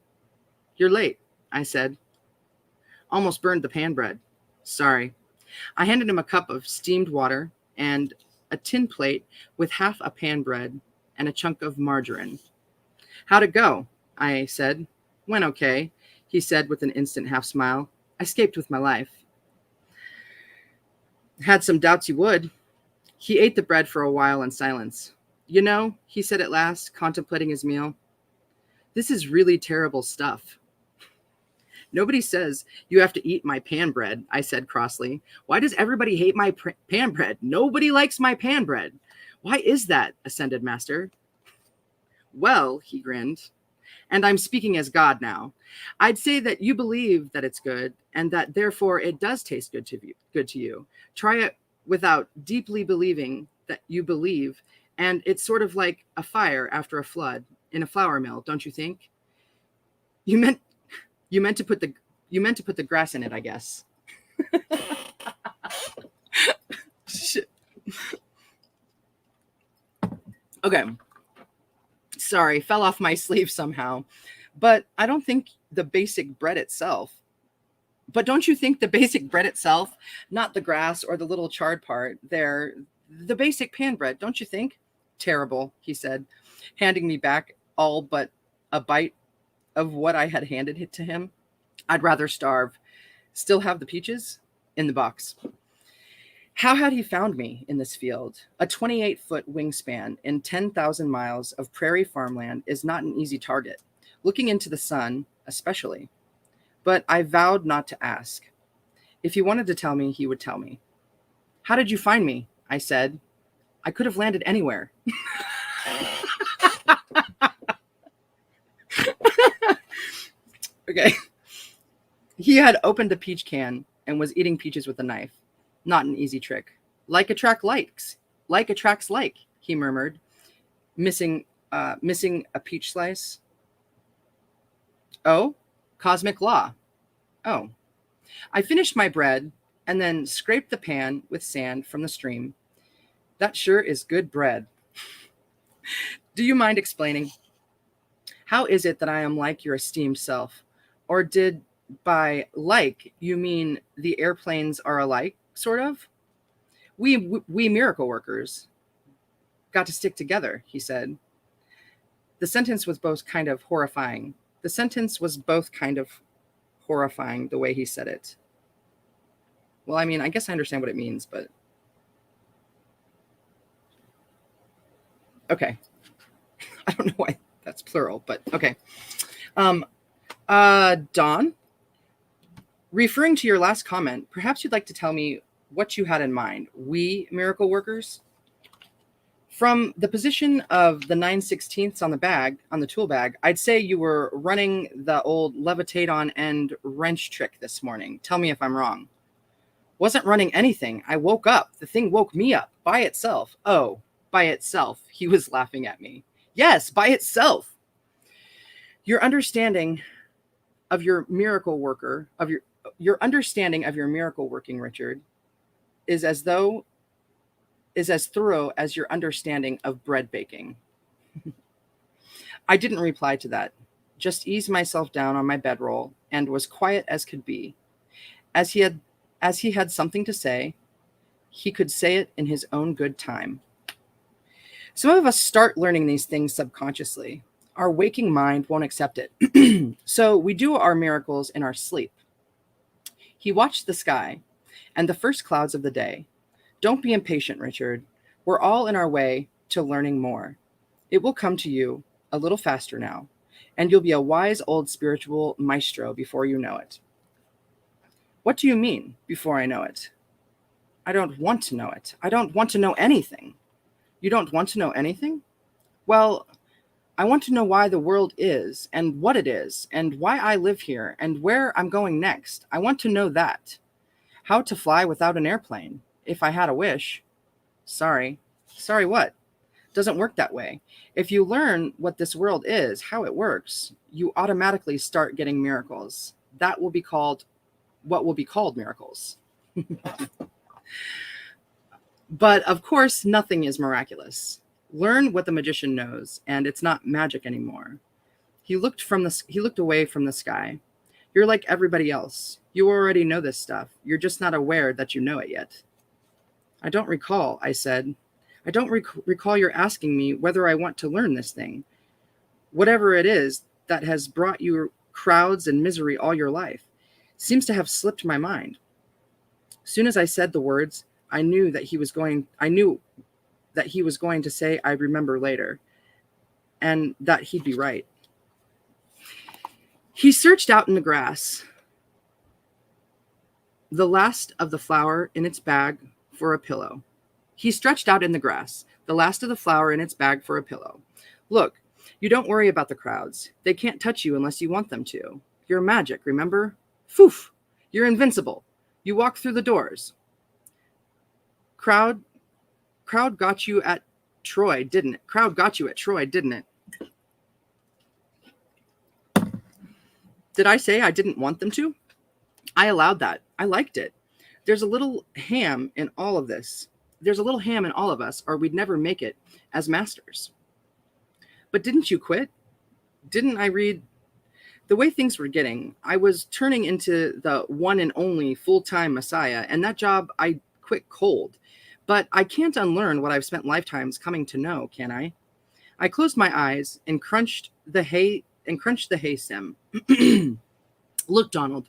You're late, I said. Almost burned the pan bread. Sorry. I handed him a cup of steamed water and a tin plate with half a pan bread and a chunk of margarine. How'd it go? I said. Went okay, he said with an instant half smile. I escaped with my life. Had some doubts you would. He ate the bread for a while in silence. You know, he said at last, contemplating his meal, this is really terrible stuff. Nobody says you have to eat my pan bread, I said crossly. Why does everybody hate my pan bread? Nobody likes my pan bread. Why is that? Ascended Master. Well, he grinned, and I'm speaking as God now. I'd say that you believe that it's good and that therefore it does taste good to you. Try it without deeply believing that you believe, and it's sort of like a fire after a flood in a flour mill, don't you think? You meant to put the grass in it, I guess. Shit. Okay. Sorry, fell off my sleeve somehow. But I don't think the basic bread itself. But don't you think the basic bread itself, not the grass or the little charred part, the basic pan bread, don't you think? Terrible, he said, handing me back all but a bite of what I had handed it to him. I'd rather starve. Still have the peaches? In the box. How had he found me in this field? A 28-foot wingspan in 10,000 miles of prairie farmland is not an easy target, looking into the sun especially. But I vowed not to ask. If he wanted to tell me, he would tell me. How did you find me? I said. I could have landed anywhere. Okay. He had opened a peach can and was eating peaches with a knife. Not an easy trick. Like attracts like, he murmured, missing a peach slice. Oh, cosmic law. Oh. I finished my bread and then scraped the pan with sand from the stream. That sure is good bread. Do you mind explaining? How is it that I am like your esteemed self? Or did by like you mean the airplanes are alike, sort of? We miracle workers got to stick together, he said. The sentence was both kind of horrifying. The sentence was both kind of horrifying the way he said it. Well, I mean, I guess I understand what it means, but okay. I don't know why that's plural, but okay. Dawn, referring to your last comment, perhaps you'd like to tell me what you had in mind. We miracle workers? From the position of the 9/16ths on the bag, on the tool bag, I'd say you were running the old levitate on end wrench trick this morning. Tell me if I'm wrong. Wasn't running anything. I woke up. The thing woke me up by itself. Oh, by itself. He was laughing at me. Yes, by itself. Your understanding of your miracle worker, of your understanding of your miracle working, Richard, is as thorough as your understanding of bread baking. I didn't reply to that, just eased myself down on my bedroll and was quiet as could be. As he had something to say, he could say it in his own good time. Some of us start learning these things subconsciously. Our waking mind won't accept it. So we do our miracles in our sleep. He watched the sky and the first clouds of the day. Don't be impatient, Richard. We're all in our way to learning more. It will come to you a little faster now, and you'll be a wise old spiritual maestro before you know it. What do you mean, before I know it? I don't want to know it. I don't want to know anything. You don't want to know anything? Well, I want to know why the world is, and what it is, and why I live here, and where I'm going next. I want to know that. How to fly without an airplane, if I had a wish. Sorry. Sorry what? Doesn't work that way. If you learn what this world is, how it works, you automatically start getting miracles. That will be called what will be called miracles. But of course, nothing is miraculous. Learn what the magician knows, and it's not magic anymore. He looked away from the sky. You're like everybody else. You already know this stuff. You're just not aware that you know it yet. I don't recall, I said. I don't recall your asking me whether I want to learn this thing. Whatever it is that has brought you crowds and misery all your life seems to have slipped my mind. Soon as I said the words, I knew that he was going to say I'd remember later, and that he'd be right. He searched out in the grass, the last of the flour in its bag for a pillow. He stretched out in the grass, the last of the flour in its bag for a pillow. Look, you don't worry about the crowds. They can't touch you unless you want them to. You're magic, remember? Foof! You're invincible. You walk through the doors. Crowd got you at Troy, didn't it? Crowd got you at Troy, didn't it? Did I say I didn't want them to? I allowed that. I liked it. There's a little ham in all of this. There's a little ham in all of us, or we'd never make it as masters. But didn't you quit? Didn't I read? The way things were getting, I was turning into the one and only full-time Messiah, and that job I quit cold. But I can't unlearn what I've spent lifetimes coming to know, can I? I closed my eyes and crunched the hay stem. Look, Donald,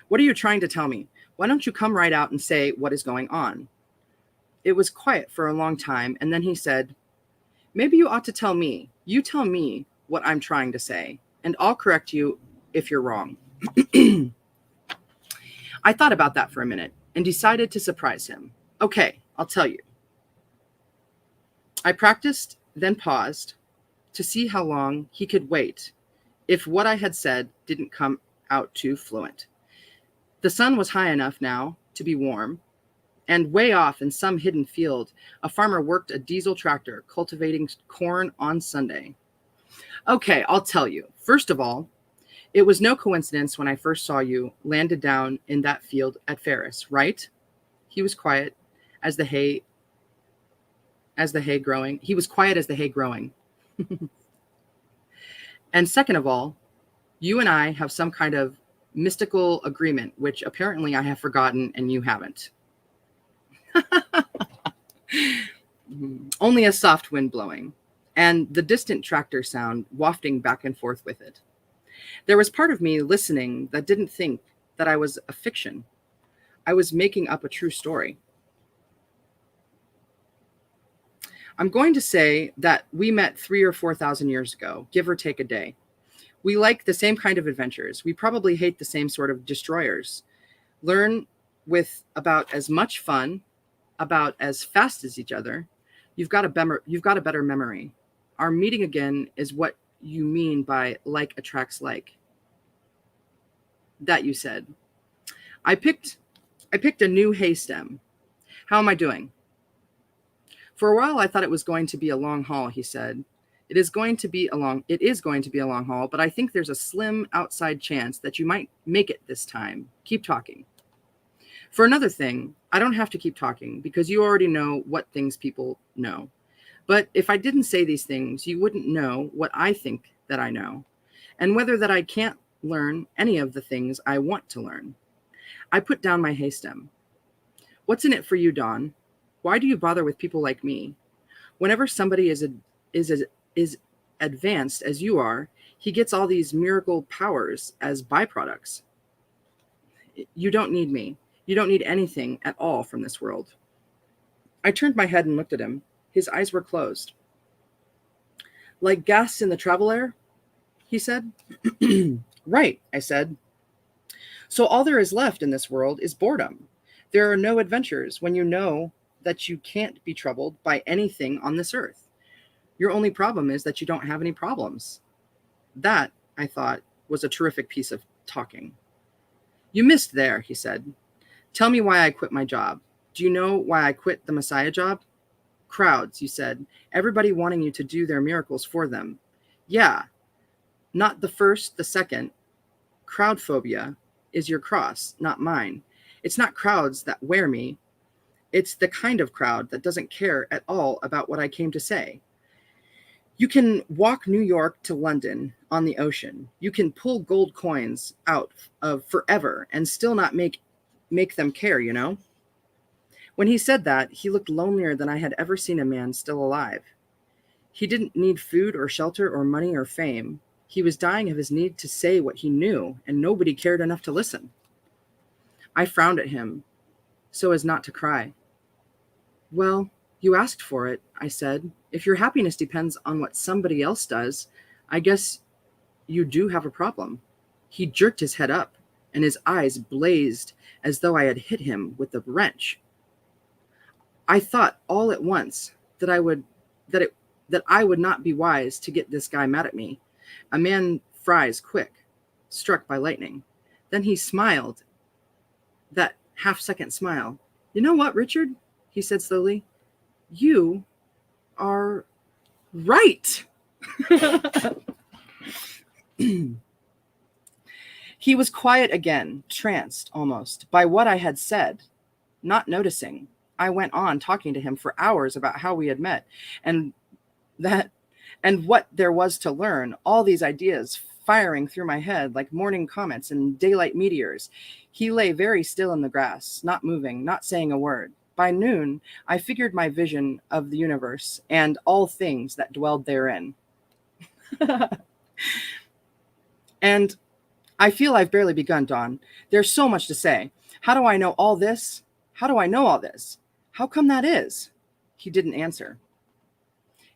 what are you trying to tell me? Why don't you come right out and say what is going on? It was quiet for a long time, and then he said, maybe you ought to tell me. You tell me what I'm trying to say, and I'll correct you if you're wrong. I thought about that for a minute and decided to surprise him. Okay, I'll tell you. I practiced, then paused to see how long he could wait if what I had said didn't come out too fluent. The sun was high enough now to be warm, and way off in some hidden field, a farmer worked a diesel tractor cultivating corn on Sunday. Okay, I'll tell you. First of all, it was no coincidence when I first saw you landed down in that field at Ferris, right? He was quiet as the hay as the hay growing. He was quiet as the hay growing. And second of all, you and I have some kind of mystical agreement, which apparently I have forgotten and you haven't. Only a soft wind blowing, and the distant tractor sound wafting back and forth with it. There was part of me listening that didn't think that I was a fiction. I was making up a true story. I'm going to say that we met 3,000 or 4,000 years ago, give or take a day. We like the same kind of adventures. We probably hate the same sort of destroyers. Learn with about as much fun, about as fast as each other. You've got a better memory. Our meeting again is what you mean by like attracts like. That you said. I picked a new hay stem. How am I doing? For a while I thought it was going to be a long haul, he said. It is going to be a long haul, but I think there's a slim outside chance that you might make it this time. Keep talking. For another thing, I don't have to keep talking because you already know what things people know. But if I didn't say these things, you wouldn't know what I think that I know, and whether that I can't learn any of the things I want to learn. I put down my hay stem. What's in it for you, Don? Why do you bother with people like me? Whenever somebody is advanced as you are, he gets all these miracle powers as byproducts. You don't need me. You don't need anything at all from this world. I turned my head and looked at him. His eyes were closed. Like gas in the travel air? He said. Right, I said. So all there is left in this world is boredom. There are no adventures when you know that you can't be troubled by anything on this earth. Your only problem is that you don't have any problems. That, I thought, was a terrific piece of talking. You missed there, he said. Tell me why I quit my job. Do you know why I quit the Messiah job? Crowds, you said. Everybody wanting you to do their miracles for them. Yeah. Not the first, the second. Crowd phobia is your cross, not mine. It's not crowds that wear me. It's the kind of crowd that doesn't care at all about what I came to say. You can walk New York to London on the ocean. You can pull gold coins out of forever and still not make them care, you know? When he said that, he looked lonelier than I had ever seen a man still alive. He didn't need food or shelter or money or fame. He was dying of his need to say what he knew, and nobody cared enough to listen. I frowned at him, so as not to cry. Well, you asked for it, I said. If your happiness depends on what somebody else does, I guess you do have a problem. He jerked his head up, and his eyes blazed as though I had hit him with a wrench. I thought all at once that I would not be wise to get this guy mad at me. A man fries quick, struck by lightning. Then he smiled, that half-second smile. You know what, Richard? He said slowly. You are right. He was quiet again, tranced almost by what I had said, not noticing. I went on talking to him for hours about how we had met and what there was to learn, all these ideas firing through my head like morning comets and daylight meteors. He lay very still in the grass, not moving, not saying a word. By noon, I figured my vision of the universe and all things that dwelled therein. And I feel I've barely begun, Don. There's so much to say. How do I know all this? How do I know all this? How come that is? He didn't answer.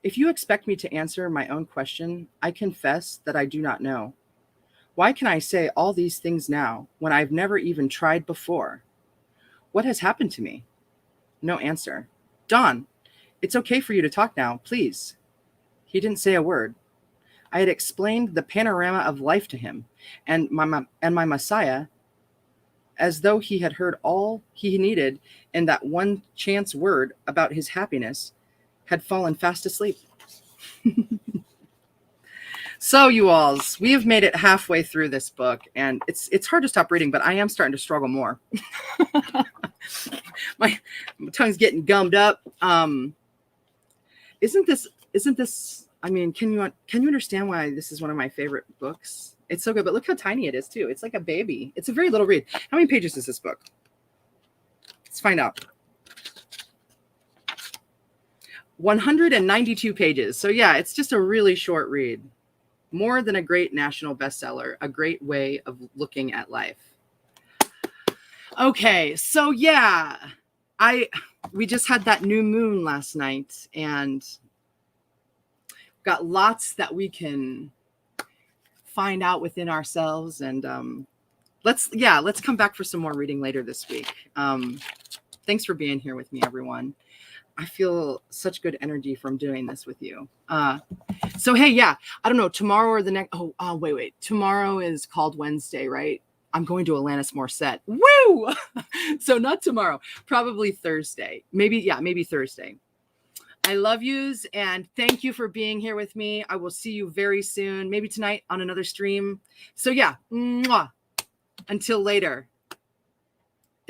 If you expect me to answer my own question, I confess that I do not know. Why can I say all these things now when I've never even tried before? What has happened to me? No answer. Don, it's okay for you to talk now, please. He didn't say a word. I had explained the panorama of life to him and my Messiah, as though he had heard all he needed, and that one chance word about his happiness had fallen fast asleep. So, you alls, we have made it halfway through this book, and it's hard to stop reading, but I am starting to struggle more. My tongue's getting gummed up. Isn't this, I mean, can you understand why this is one of my favorite books? It's so good, but look how tiny it is too. It's like a baby. It's a very little read. How many pages is this book? Let's find out. 192 pages. So yeah, it's just a really short read. More than a great national bestseller, a great way of looking at life. Okay, so yeah, we just had that new moon last night, and got lots that we can find out within ourselves. And let's come back for some more reading later this week. Thanks for being here with me, everyone. I feel such good energy from doing this with you. So, hey, yeah, I don't know, tomorrow or the next, wait. Tomorrow is called Wednesday, right? I'm going to Alanis Morissette. Woo! So not tomorrow, probably Thursday. Maybe Thursday. I love yous, and thank you for being here with me. I will see you very soon, maybe tonight on another stream. So yeah, mwah. Until later.